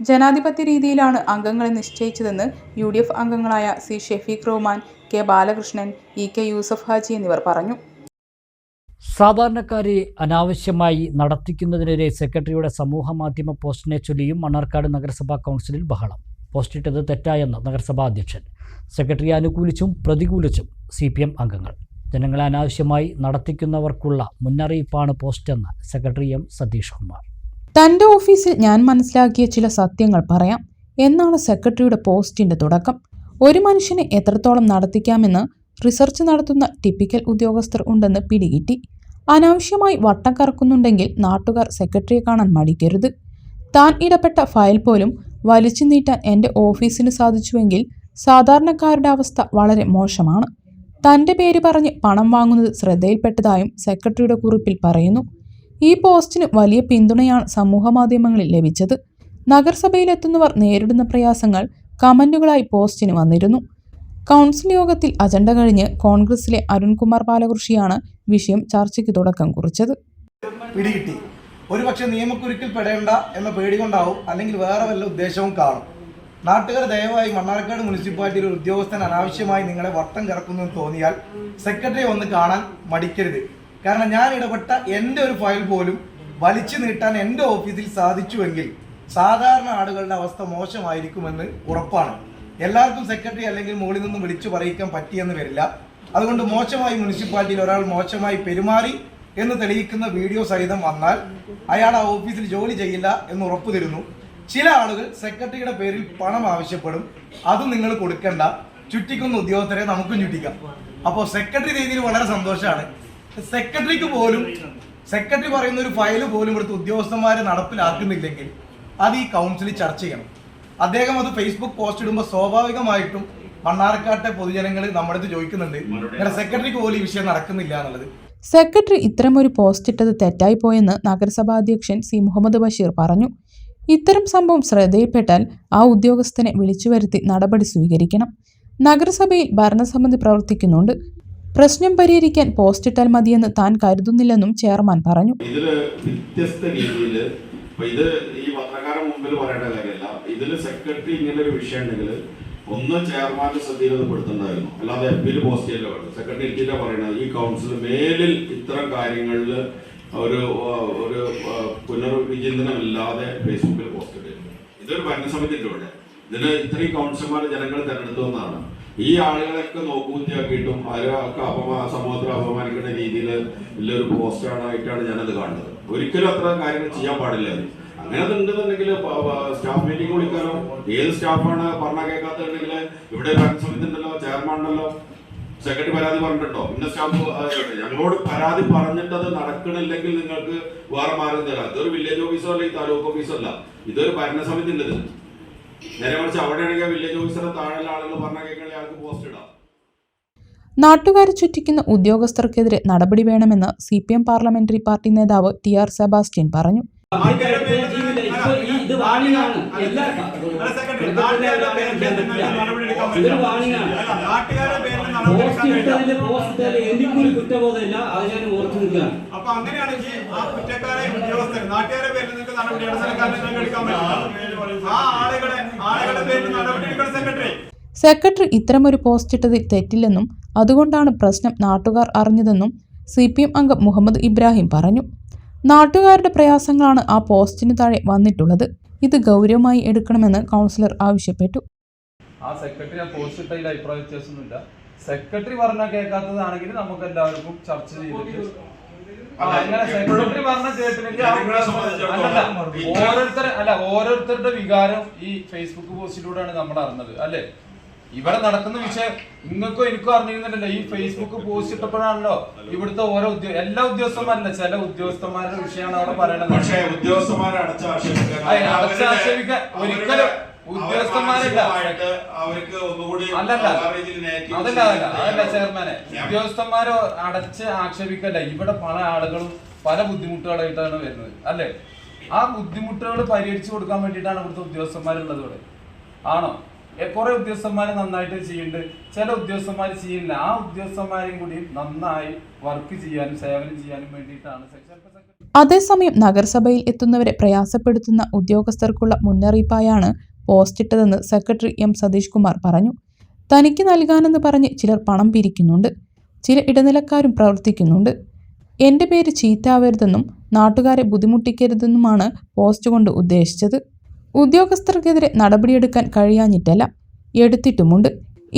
ജനാധിപത്യ രീതിയിലാണ് അംഗങ്ങളെ നിശ്ചയിച്ചതെന്ന് UDF അംഗങ്ങളായ C Shefeeq Rahman, K Balakrishnan, EK Yusuf Haji എന്നിവർ പറഞ്ഞു. സാധാരണക്കാരെ അനാവശ്യമായി നടത്തിക്കുന്നതിനെതിരെ സെക്രട്ടറിയുടെ സമൂഹമാധ്യമ പോസ്റ്റിനെ ചൊല്ലിയും മണ്ണാർക്കാട് നഗരസഭാ കൗൺസിലിൽ ബഹളം. പോസ്റ്റിട്ടത് തെറ്റായെന്ന് നഗരസഭാ അധ്യക്ഷൻ. സെക്രട്ടറിയെ അനുകൂലിച്ചും പ്രതികൂലിച്ചും CPM അംഗങ്ങൾ. ജനങ്ങളെ അനാവശ്യമായി നടത്തിക്കുന്നവർക്കുള്ള മുന്നറിയിപ്പാണ് പോസ്റ്റെന്ന് സെക്രട്ടറി M സതീഷ് കുമാർ. തൻ്റെ ഓഫീസിൽ ഞാൻ മനസ്സിലാക്കിയ ചില സത്യങ്ങൾ പറയാം എന്നാണ് സെക്രട്ടറിയുടെ പോസ്റ്റിൻ്റെ തുടക്കം. ഒരു മനുഷ്യനെ എത്രത്തോളം നടത്തിക്കാമെന്ന് റിസർച്ച് നടത്തുന്ന ടിപ്പിക്കൽ ഉദ്യോഗസ്ഥർ ഉണ്ടെന്ന് പിടികിട്ടി. അനാവശ്യമായി വട്ടം കറക്കുന്നുണ്ടെങ്കിൽ നാട്ടുകാർ സെക്രട്ടറിയെ കാണാൻ മടിക്കരുത്. താൻ ഇടപെട്ട ഫയൽ പോലും വലിച്ചു നീട്ടാൻ എൻ്റെ ഓഫീസിന് സാധിച്ചുവെങ്കിൽ സാധാരണക്കാരുടെ അവസ്ഥ വളരെ മോശമാണ്. തൻ്റെ പേര് പറഞ്ഞ് പണം വാങ്ങുന്നത് ശ്രദ്ധയിൽപ്പെട്ടതായും സെക്രട്ടറിയുടെ കുറിപ്പിൽ പറയുന്നു. ഈ പോസ്റ്റിന് വലിയ പിന്തുണയാണ് സമൂഹമാധ്യമങ്ങളിൽ ലഭിച്ചത്. നഗരസഭയിലെത്തുന്നവർ നേരിടുന്ന പ്രയാസങ്ങൾ കമന്റുകളായി പോസ്റ്റിന് വന്നിരുന്നു. കൗൺസിൽ യോഗത്തിൽ അജണ്ട കഴിഞ്ഞ് കോൺഗ്രസിലെ അരുൺകുമാർ പാലകൃഷിയാണ് വിഷയം ചർച്ചയ്ക്ക് തുടക്കം കുറിച്ചത്. പിടികിട്ടി. ഒരുപക്ഷെ നിയമക്കുരുക്കിൽ പെടേണ്ട എന്ന പേടി കൊണ്ടാവും, അല്ലെങ്കിൽ വേറെ വല്ല ഉദ്ദേശവും കാണും. നാട്ടുകാർ ദയവായി മണ്ണാർക്കാട് മുനിസിപ്പാലിറ്റിയിൽ ഒരു ഉദ്യോഗസ്ഥൻ അനാവശ്യമായി നിങ്ങളെ വട്ടം കറക്കുന്നു എന്ന് തോന്നിയാൽ സെക്രട്ടറിയെ ഒന്ന് കാണാൻ മടിക്കരുത്. കാരണം ഞാൻ ഇടപെട്ട എൻ്റെ ഒരു ഫയൽ പോലും വലിച്ചു നീട്ടാൻ എൻ്റെ ഓഫീസിൽ സാധിച്ചുവെങ്കിൽ സാധാരണ ആളുകളുടെ അവസ്ഥ മോശമായിരിക്കുമെന്ന് ഉറപ്പാണ്. എല്ലാവർക്കും സെക്രട്ടറി അല്ലെങ്കിൽ മുകളിൽ നിന്നും വിളിച്ചു പറയിക്കാൻ പറ്റിയെന്ന് വരില്ല. അതുകൊണ്ട് മോശമായി മുനിസിപ്പാലിറ്റിയിൽ ഒരാൾ മോശമായി പെരുമാറി എന്ന് തെളിയിക്കുന്ന വീഡിയോ സഹിതം വന്നാൽ അയാൾ ആ ഓഫീസിൽ ജോലി ചെയ്യില്ല എന്ന് ഉറപ്പു തരുന്നു. ചില ആളുകൾ സെക്രട്ടറിയുടെ പേരിൽ പണം ആവശ്യപ്പെടും. അതും നിങ്ങൾ കൊടുക്കണ്ട. ചുറ്റിക്കുന്ന ഉദ്യോഗസ്ഥരെ നമുക്കും ചുറ്റിക്കാം. അപ്പോൾ സെക്രട്ടറി രീതിയിൽ വളരെ സന്തോഷമാണ്. സെക്രട്ടറിക്ക് പോലും സെക്രട്ടറി പറയുന്ന ഒരു ഫയൽ പോലും ഇവിടുത്തെ ഉദ്യോഗസ്ഥന്മാരെ നടപ്പിലാക്കുന്നില്ലെങ്കിൽ അത് ഈ കൗൺസിലിൽ ചർച്ച ചെയ്യണം. അദ്ദേഹം അത് ഫേസ്ബുക്ക് പോസ്റ്റ് ഇടുമ്പോൾ സ്വാഭാവികമായിട്ടും മണ്ണാർക്കാട്ടെ പൊതുജനങ്ങൾ നമ്മുടെ അടുത്ത് ചോദിക്കുന്നുണ്ട്, ഇങ്ങനെ സെക്രട്ടറിക്ക് പോലും ഈ വിഷയം നടക്കുന്നില്ല എന്നുള്ളത്. സെക്രട്ടറി ഇത്തരമൊരു പോസ്റ്റ് ഇട്ടത് തെറ്റായി പോയെന്ന് നഗരസഭാ അധ്യക്ഷൻ സി മുഹമ്മദ് ബഷീർ പറഞ്ഞു. ഇത്തരം സംഭവം ശ്രദ്ധയിൽപ്പെട്ടാൽ ആ ഉദ്യോഗസ്ഥനെ വിളിച്ചു വരുത്തി നടപടി സ്വീകരിക്കണം. നഗരസഭയിൽ ഭരണസമിതി പ്രവർത്തിക്കുന്നുണ്ട്. പ്രശ്നം പരിഹരിക്കാൻ പോസ്റ്റ് ഇട്ടാൽ മതിയെന്ന് താൻ കരുതുന്നില്ലെന്നും ചെയർമാൻ പറഞ്ഞു. ഇതില് വ്യത്യസ്ത രീതിയിൽ ഇത് ഈ പത്രക്കാരുടെ മുമ്പിൽ പറയേണ്ട കാര്യമല്ല. ഇതിൽ സെക്രട്ടറി ഇങ്ങനെ ഒരു വിഷയം ഉണ്ടെങ്കിൽ ഒന്ന് ചെയർമാന്റെ ശ്രദ്ധയിൽപ്പെടുത്തുണ്ടായിരുന്നു. അല്ലാതെ എഫ്ബിയിൽ പോസ്റ്റ് ചെയ്യലോ വേണ്ട. സെക്രട്ടറി എത്തിയിട്ടാ പറയണത് ഈ കൗൺസിൽ മേലിൽ ഇത്തരം കാര്യങ്ങളിൽ ഒരു പുനർവിചിന്തനമില്ലാതെ ഫേസ്ബുക്കിൽ പോസ്റ്റ് ചെയ്തിരുന്നു. ഇതൊരു ഭരണസമിതിന്റെ ഇവിടെ ഇതിന് ഇത്രയും കൗൺസിലർമാർ ജനങ്ങൾ തെരഞ്ഞെടുത്തു വന്നതാണ്. ഈ ആളുകളൊക്കെ നോക്കുകുത്തിയാക്കിയിട്ടും അവരൊക്കെ സമൂഹത്തിൽ അപമാനിക്കുന്ന രീതിയിൽ ഉള്ളൊരു പോസ്റ്റായിട്ടാണ് ഞാനത് കാണുന്നത്. ഒരിക്കലും അത്ര കാര്യങ്ങൾ ചെയ്യാൻ പാടില്ല. അങ്ങനെ ഉണ്ടെന്നുണ്ടെങ്കിൽ സ്റ്റാഫ് മീറ്റിംഗ് വിളിക്കാനോ, ഏത് സ്റ്റാഫാണ് പറഞ്ഞ കേൾക്കാത്തുണ്ടെങ്കിൽ ഇവിടെ ഭരണസമിതി ഉണ്ടല്ലോ, ചെയർമാൻ ഉണ്ടല്ലോ, സെക്രട്ടറി പരാതി പറഞ്ഞിട്ടുണ്ടോ, ഇന്ന സ്റ്റാഫ് ഞങ്ങളോട് പരാതി പറഞ്ഞിട്ട് അത് നടക്കണില്ലെങ്കിൽ നിങ്ങൾക്ക് വേറെ മാർഗം തരാം. ഇതൊരു വില്ലേജ് ഓഫീസോ അല്ല, ഈ താലൂക്ക് ഓഫീസോ അല്ല, ഇതൊരു ഭരണസമിതി ഉണ്ട്. നേരെ മറിച്ച് അവിടെയാണെങ്കിൽ വില്ലേജ് ഓഫീസറെ താഴെയുള്ള ആളുകൾ പറഞ്ഞ കേൾക്കണേ ആൾക്ക് പോസ്റ്റ് ഇടാം. നാട്ടുകാരെ ചുറ്റിക്കുന്ന ഉദ്യോഗസ്ഥർക്കെതിരെ നടപടി വേണമെന്ന് CPM പാർലമെന്ററി പാർട്ടി നേതാവ് TR സെബാസ്റ്റ്യൻ പറഞ്ഞു. അപ്പൊ അങ്ങനെയാണെങ്കിൽ ആ കുറ്റക്കാരെ ഉദ്യോഗസ്ഥർ നാട്ടുകാരുടെ പേരിൽ നിങ്ങൾക്ക് നടപടി എടുക്കാൻ പറ്റില്ല. ആ ആളുകളുടെ പേരിൽ നടപടി എടുക്കണം സെക്രട്ടറി. സെക്രട്ടറി ഇത്തരമൊരു പോസ്റ്റ് ഇട്ടതിൽ തെറ്റില്ലെന്നും അതുകൊണ്ടാണ് പ്രശ്നം നാട്ടുകാർ അറിഞ്ഞതെന്നും CPM അംഗം മുഹമ്മദ് ഇബ്രാഹിം പറഞ്ഞു. നാട്ടുകാരുടെ പ്രയാസങ്ങളാണ് ആ പോസ്റ്റിന് താഴെ വന്നിട്ടുള്ളത്. ഇത് ഗൗരവമായി എടുക്കണമെന്ന് കൗൺസിലർ ആവശ്യപ്പെട്ടു. ആ സെക്രട്ടറി ആ പോസ്റ്റ് ഇട്ടതിൽ അഭിപ്രായ വ്യത്യാസമൊന്നുമില്ല. സെക്രട്ടറി പറഞ്ഞാൽ കേൾക്കാത്തതാണെങ്കിൽ നമുക്ക് എല്ലാവർക്കും ചർച്ച ചെയ്തിട്ട് അങ്ങനെ സെക്രട്ടറി പറഞ്ഞ കേട്ടില്ലെങ്കിൽ ഓരോരുത്തരുടെ വികാരം ഈ ഫേസ്ബുക്ക് പോസ്റ്റിലൂടെയാണ് നമ്മൾ അറിഞ്ഞത് അല്ലേ. ഇവിടെ നടക്കുന്ന വിഷയം നിങ്ങൾക്കോ എനിക്കോ അറിഞ്ഞിരുന്നില്ലല്ലോ. ഈ ഫേസ്ബുക്ക് പോസ്റ്റ് ഇട്ടപ്പോഴാണല്ലോ ഇവിടുത്തെ ഓരോ എല്ലാ ഉദ്യോഗസ്ഥന്മാരല്ല, ചില ഉദ്യോഗസ്ഥന്മാരുടെ വിഷയമാണ് അവിടെ പറയണത്. പക്ഷേ ഉദ്യോഗസ്ഥന്മാരെ അടച്ചാക്ഷേപിക്കാൻ ഒരിക്കലും ഉദ്യോഗസ്ഥന്മാരല്ല, അതല്ല ചെയർമാനെ, ഉദ്യോഗസ്ഥന്മാരെ അടച്ച് ആക്ഷേപിക്കല്ല. ഇവിടെ പല ആളുകളും പല ബുദ്ധിമുട്ടുകളായിട്ടാണ് വരുന്നത് അല്ലേ. ആ ബുദ്ധിമുട്ടുകൾ പരിഹരിച്ചു കൊടുക്കാൻ വേണ്ടിയിട്ടാണ് ഇവിടുത്തെ ഉദ്യോഗസ്ഥന്മാരുള്ളത് ഇവിടെ. ആണോ? കുറെ ഉദ്യോഗസ്ഥന്മാർ നന്നായിട്ട് ചെയ്യുന്നുണ്ട്, ചില ഉദ്യോഗസ്ഥന്മാർ ചെയ്യുന്നില്ല. ആ ഉദ്യോഗസ്ഥന്മാരെയും കൂടി നന്നായി വർക്ക് ചെയ്യാനും സേവനം ചെയ്യാനും വേണ്ടിയിട്ടാണ് അതേസമയം നഗരസഭയിൽ എത്തുന്നവരെ പ്രയാസപ്പെടുത്തുന്ന ഉദ്യോഗസ്ഥർക്കുള്ള മുന്നറിയിപ്പായാണ് പോസ്റ്റ് ഇട്ടതെന്ന് സെക്രട്ടറി M സതീഷ് കുമാർ പറഞ്ഞു. തനിക്ക് നൽകാനെന്ന് പറഞ്ഞ് ചിലർ പണം പിരിക്കുന്നുണ്ട്, ചില ഇടനിലക്കാരും പ്രവർത്തിക്കുന്നുണ്ട്. എൻ്റെ പേര് ചീത്താവരുതെന്നും നാട്ടുകാരെ ബുദ്ധിമുട്ടിക്കരുതെന്നുമാണ് പോസ്റ്റ് കൊണ്ട് ഉദ്ദേശിച്ചത്. ഉദ്യോഗസ്ഥർക്കെതിരെ നടപടിയെടുക്കാൻ കഴിയാഞ്ഞിട്ടല്ല, എടുത്തിട്ടുമുണ്ട്.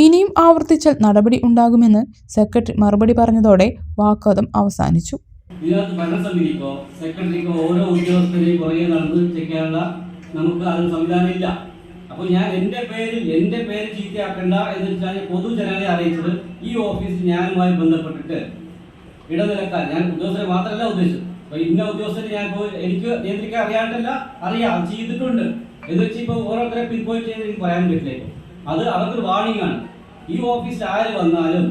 ഇനിയും ആവർത്തിച്ചാൽ നടപടി ഉണ്ടാകുമെന്ന് സെക്രട്ടറി മറുപടി പറഞ്ഞതോടെ വാഗ്വാദം അവസാനിച്ചു. ഇതിനകത്ത് ഭരണസമിതിക്കോ സെക്രട്ടറിക്കോ ഓരോ ഉദ്യോഗസ്ഥരെയും കുറേ നടന്ന് ചെയ്യാനുള്ള നമുക്ക് അതിന് സംവിധാനം ഇല്ല. അപ്പോൾ ഞാൻ എൻ്റെ പേര് ചീത്തയാക്കണ്ട എന്ന് വെച്ചാൽ പൊതുജനങ്ങളെ അറിയിച്ചത് ഈ ഓഫീസിൽ ഞാനുമായി ബന്ധപ്പെട്ടിട്ട് ഇടനിലക്കാർ, ഞാൻ ഉദ്യോഗസ്ഥരെ മാത്രമല്ല ഉദ്ദേശിച്ചത്. അപ്പോൾ ഇന്ന ഉദ്യോഗസ്ഥരെ ഞാൻ എനിക്ക് നിയന്ത്രിക്കാൻ അറിയാണ്ടല്ല, അറിയാം ചെയ്തിട്ടുണ്ട് എന്ന് വെച്ച് ഇപ്പോൾ ഓരോരുത്തരെ പിൻ പോയിന്റ് ചെയ്ത് എനിക്ക് പറയാൻ പറ്റില്ല. അത് അവർക്കൊരു വാർണിംഗ് ആണ്. ഈ ഓഫീസിൽ ആര് വന്നാലും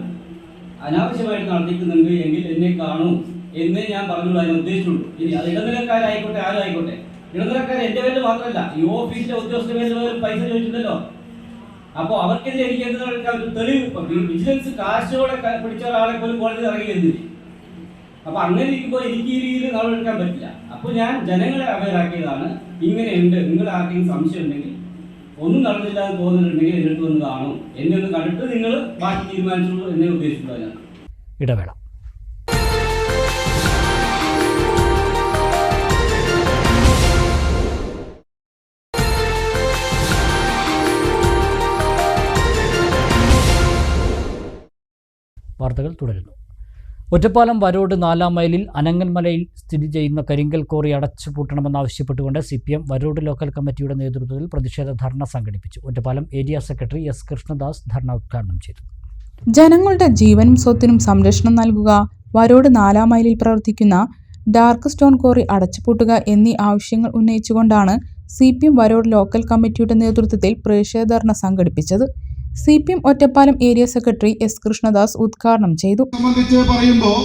അനാവശ്യമായിട്ട് നടത്തിക്കുന്നുണ്ട് എങ്കിൽ എന്നെ കാണും എന്നേ ഞാൻ പറഞ്ഞുള്ളൂ, അതിനെ ഉദ്ദേശിച്ചുള്ളൂ. ഇനി അത് ഇടനിലക്കാരായിക്കോട്ടെ ആരും ആയിക്കോട്ടെ, ഇടനിലക്കാർ എൻ്റെ പേരിൽ മാത്രമല്ല ഈ ഓഫീസിലെ ഉദ്യോഗസ്ഥരുടെ പേരിൽ പൈസ ചോദിച്ചിട്ടുണ്ടല്ലോ. അപ്പോൾ അവർക്കെതിരെ എനിക്ക് എന്ത് തെളിവ് വിജിലൻസ് കാശോടെ പിടിച്ച ഒരാളെ പോലും കോടതി ഇറങ്ങി വരുന്നില്ല. അപ്പോൾ അങ്ങനെ ഇരിക്കുമ്പോൾ എനിക്ക് ഈ രീതിയിൽ നടപടിയെടുക്കാൻ പറ്റില്ല. അപ്പോൾ ഞാൻ ജനങ്ങളെ അവയറാക്കിയതാണ്. ഇങ്ങനെയുണ്ട്, നിങ്ങൾ ആർക്കെങ്കിലും സംശയം ഉണ്ടെങ്കിൽ, ഒന്നും നടന്നില്ല എന്ന് തോന്നുന്നുണ്ടെങ്കിൽ എന്നിട്ട് വന്ന് കാണും, എന്നെ ഒന്ന് കണ്ടിട്ട് നിങ്ങൾ ബാക്കി തീരുമാനിച്ചുള്ളൂ എന്നേ ഉദ്ദേശിച്ചുള്ളൂ. ഞാൻ ഇടവേള. വാർത്തകൾ തുടരുന്നു. ഒറ്റപ്പാലം വരോട് 4-ാം മൈലിൽ അനങ്ങൻമലയിൽ സ്ഥിതി ചെയ്യുന്ന കരിങ്കൽ കോറി അടച്ചുപൂട്ടണമെന്നാവശ്യപ്പെട്ടുകൊണ്ട് CPM വരോട് ലോക്കൽ കമ്മിറ്റിയുടെ നേതൃത്വത്തിൽ പ്രതിഷേധ ധർണ സംഘടിപ്പിച്ചു. Ottapalam area secretary S. Krishnadas dharna ഉദ്ഘാടനം ചെയ്തു. ജനങ്ങളുടെ ജീവനും സ്വത്തിനും സംരക്ഷണം നൽകുക, വരോട് 4-ാം മൈലിൽ പ്രവർത്തിക്കുന്ന ഡാർക്ക് സ്റ്റോൺ കോറി അടച്ചുപൂട്ടുക എന്നീ ആവശ്യങ്ങൾ ഉന്നയിച്ചുകൊണ്ടാണ് CPM വരോട് ലോക്കൽ കമ്മിറ്റിയുടെ നേതൃത്വത്തിൽ പ്രതിഷേധ ധർണ സംഘടിപ്പിച്ചത്. CPM Ottapalam area secretary S. Krishnadas ഉദ്ഘാടനം ചെയ്തു. സംബന്ധിച്ച് പറയുമ്പോൾ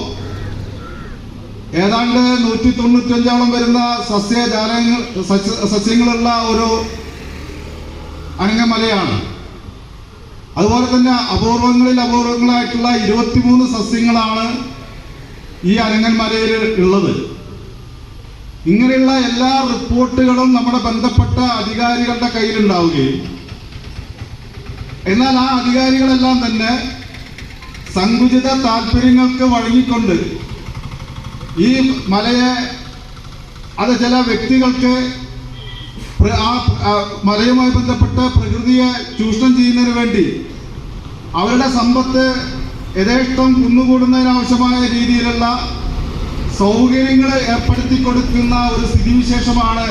ഏതാണ്ട് 195ഓളം വരുന്ന സസ്യങ്ങളുള്ള ഒരു അനങ്ങമലയാണ്. അതുപോലെ തന്നെ അപൂർവങ്ങളായിട്ടുള്ള 23 സസ്യങ്ങളാണ് ഈ അനങ്ങൻമലയിൽ ഉള്ളത്. ഇങ്ങനെയുള്ള എല്ലാ റിപ്പോർട്ടുകളും നമ്മുടെ ബന്ധപ്പെട്ട അധികാരികളുടെ കയ്യിലുണ്ടാവുകയും എന്നാൽ ആ അധികാരികളെല്ലാം തന്നെ സങ്കുചിത താല്പര്യങ്ങൾക്ക് വഴങ്ങിക്കൊണ്ട് ഈ മലയെ ചില വ്യക്തികൾക്ക് ആ മലയുമായി ബന്ധപ്പെട്ട പ്രകൃതിയെ ചൂഷണം ചെയ്യുന്നതിന് വേണ്ടി അവരുടെ സമ്പത്ത് യഥേഷ്ടം കുന്നുകൂടുന്നതിനാവശ്യമായ രീതിയിലുള്ള സൗകര്യങ്ങൾ ഏർപ്പെടുത്തി കൊടുക്കുന്ന ഒരു സ്ഥിതിവിശേഷമാണ്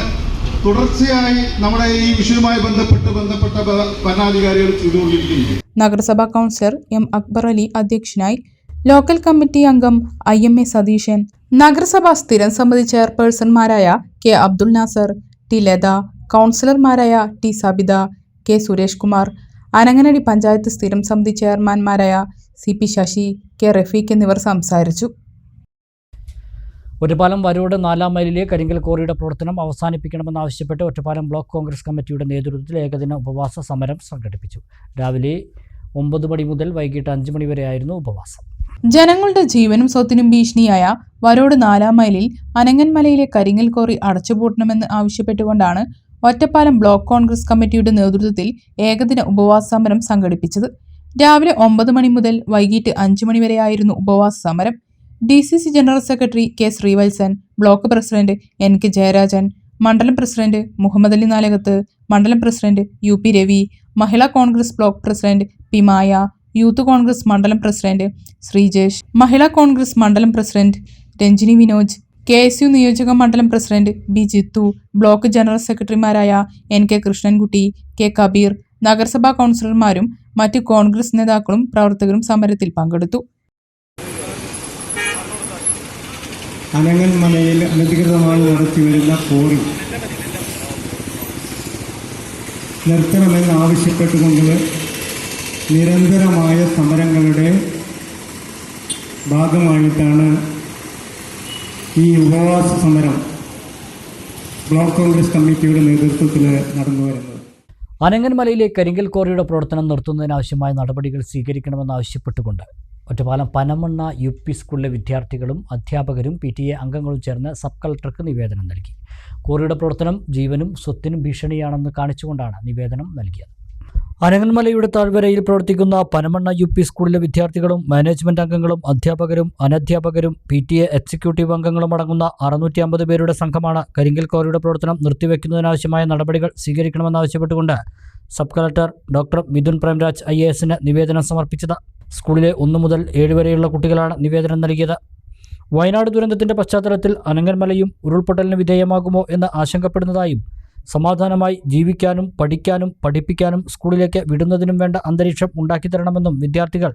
തുടർച്ചയായി നമ്മുടെ ഈ വിഷയവുമായി ബന്ധപ്പെട്ട ഭരണാധികാരികൾ ചെയ്തുകൊണ്ടിരിക്കുന്നത്. നഗരസഭാ കൗൺസിലർ M. അക്ബർ അലി അധ്യക്ഷനായി. ലോക്കൽ കമ്മിറ്റി അംഗം IMA സതീശൻ, നഗരസഭാ സ്ഥിരം സമിതി ചെയർപേഴ്സൺമാരായ K. അബ്ദുൽ നാസർ, T. ലത, കൗൺസിലർമാരായ T. സബിത, K. സുരേഷ് കുമാർ, അനങ്ങനടി പഞ്ചായത്ത് സ്ഥിരം സമിതി ചെയർമാൻമാരായ CP ശശി, K. റഫീഖ് എന്നിവർ സംസാരിച്ചു. ഒറ്റപ്പാലം വരോട് 4-ാം മൈലിലെ കരിങ്കൽ കോറിയുടെ പ്രവർത്തനം അവസാനിപ്പിക്കണമെന്നാവശ്യപ്പെട്ട് ഒറ്റപ്പാലം ബ്ലോക്ക് കോൺഗ്രസ് കമ്മിറ്റിയുടെ നേതൃത്വത്തിൽ ഏകദിന ഉപവാസ സമരം സംഘടിപ്പിച്ചു. രാവിലെ 9 മണി മുതൽ വൈകിട്ട് 5 മണി വരെയായിരുന്നു ഉപവാസം. ജനങ്ങളുടെ ജീവനും സ്വത്തിനും ഭീഷണിയായ വരോട് 4-ാം മൈലിൽ അനങ്ങൻമലയിലെ കരിങ്കൽ കോറി അടച്ചുപൂട്ടണമെന്ന് ആവശ്യപ്പെട്ടുകൊണ്ടാണ് ഒറ്റപ്പാലം ബ്ലോക്ക് കോൺഗ്രസ് കമ്മിറ്റിയുടെ നേതൃത്വത്തിൽ ഏകദിന ഉപവാസ സമരം സംഘടിപ്പിച്ചത്. രാവിലെ 9 മണി മുതൽ വൈകിട്ട് 5 മണി വരെയായിരുന്നു ഉപവാസ സമരം. DCC general secretary K. Sreevalsan, block president N. K. Jayarajan, മണ്ഡലം പ്രസിഡന്റ് മുഹമ്മദ് അലി നാലകത്ത്, മണ്ഡലം പ്രസിഡന്റ് UP രവി, മഹിളാ കോൺഗ്രസ് ബ്ലോക്ക് പ്രസിഡന്റ് P. മായ, യൂത്ത് കോൺഗ്രസ് മണ്ഡലം പ്രസിഡന്റ് ശ്രീജേഷ്, മഹിളാ കോൺഗ്രസ് മണ്ഡലം പ്രസിഡന്റ് രഞ്ജിനി വിനോജ്, KSU നിയോജക മണ്ഡലം president B. Jithu, block general സെക്രട്ടറിമാരായ N. K. Krishnankutty, K. Kabeer, നഗരസഭാ കൗൺസിലർമാരും മറ്റ് കോൺഗ്രസ് നേതാക്കളും പ്രവർത്തകരും സമരത്തിൽ പങ്കെടുത്തു. അനങ്ങൻമലയിൽ അനധികൃതമായി നടത്തിവരുന്ന കോറി നിർത്തണമെന്ന് ആവശ്യപ്പെട്ടുകൊണ്ട് നിരന്തരമായ സമരങ്ങളുടെ ഭാഗമായിട്ടാണ് ഈ ഉപവാസ സമരം ബ്ലോക്ക് കോൺഗ്രസ് കമ്മിറ്റിയുടെ നേതൃത്വത്തിൽ നടന്നു വരുന്നത്. അനങ്ങൻമലയിലെ കരിങ്കൽ കോറിയുടെ പ്രവർത്തനം നിർത്തുന്നതിനാവശ്യമായ നടപടികൾ സ്വീകരിക്കണമെന്നാവശ്യപ്പെട്ടുകൊണ്ട് ഒറ്റപ്പാലം പനമണ്ണ UP സ്കൂളിലെ വിദ്യാർത്ഥികളും അധ്യാപകരും PTA അംഗങ്ങളും ചേർന്ന് സബ് കളക്ടർക്ക് നിവേദനം നൽകി. കോറിയുടെ പ്രവർത്തനം ജീവനും സ്വത്തിനും ഭീഷണിയാണെന്ന് കാണിച്ചുകൊണ്ടാണ് നിവേദനം നൽകിയത്. അനങ്ങൻമലയുടെ താഴ്വരയിൽ പ്രവർത്തിക്കുന്ന പനമണ്ണ UP സ്കൂളിലെ വിദ്യാർത്ഥികളും മാനേജ്മെന്റ് അംഗങ്ങളും അധ്യാപകരും അനധ്യാപകരും PTA എക്സിക്യൂട്ടീവ് അംഗങ്ങളും അടങ്ങുന്ന 650 പേരുടെ സംഘമാണ് കരിങ്കൽ കോറിയുടെ പ്രവർത്തനം നിർത്തിവെക്കുന്നതിനാവശ്യമായ നടപടികൾ സ്വീകരിക്കണമെന്നാവശ്യപ്പെട്ടുകൊണ്ട് sub collector doctor Mithun Premraj IAS നിവേദനം സമർപ്പിച്ചത്. സ്കൂളിലെ 1 മുതൽ 7 വരെയുള്ള കുട്ടികളാണ് നിവേദനം നൽകിയത്. വയനാട് ദുരന്തത്തിൻ്റെ പശ്ചാത്തലത്തിൽ അനങ്ങൻമലയും ഉരുൾപൊട്ടലിന് വിധേയമാകുമോ എന്ന് ആശങ്കപ്പെടുന്നതായും സമാധാനമായി ജീവിക്കാനും പഠിക്കാനും പഠിപ്പിക്കാനും സ്കൂളിലേക്ക് വിടുന്നതിനും വേണ്ട അന്തരീക്ഷം ഉണ്ടാക്കിത്തരണമെന്നും വിദ്യാർത്ഥികൾ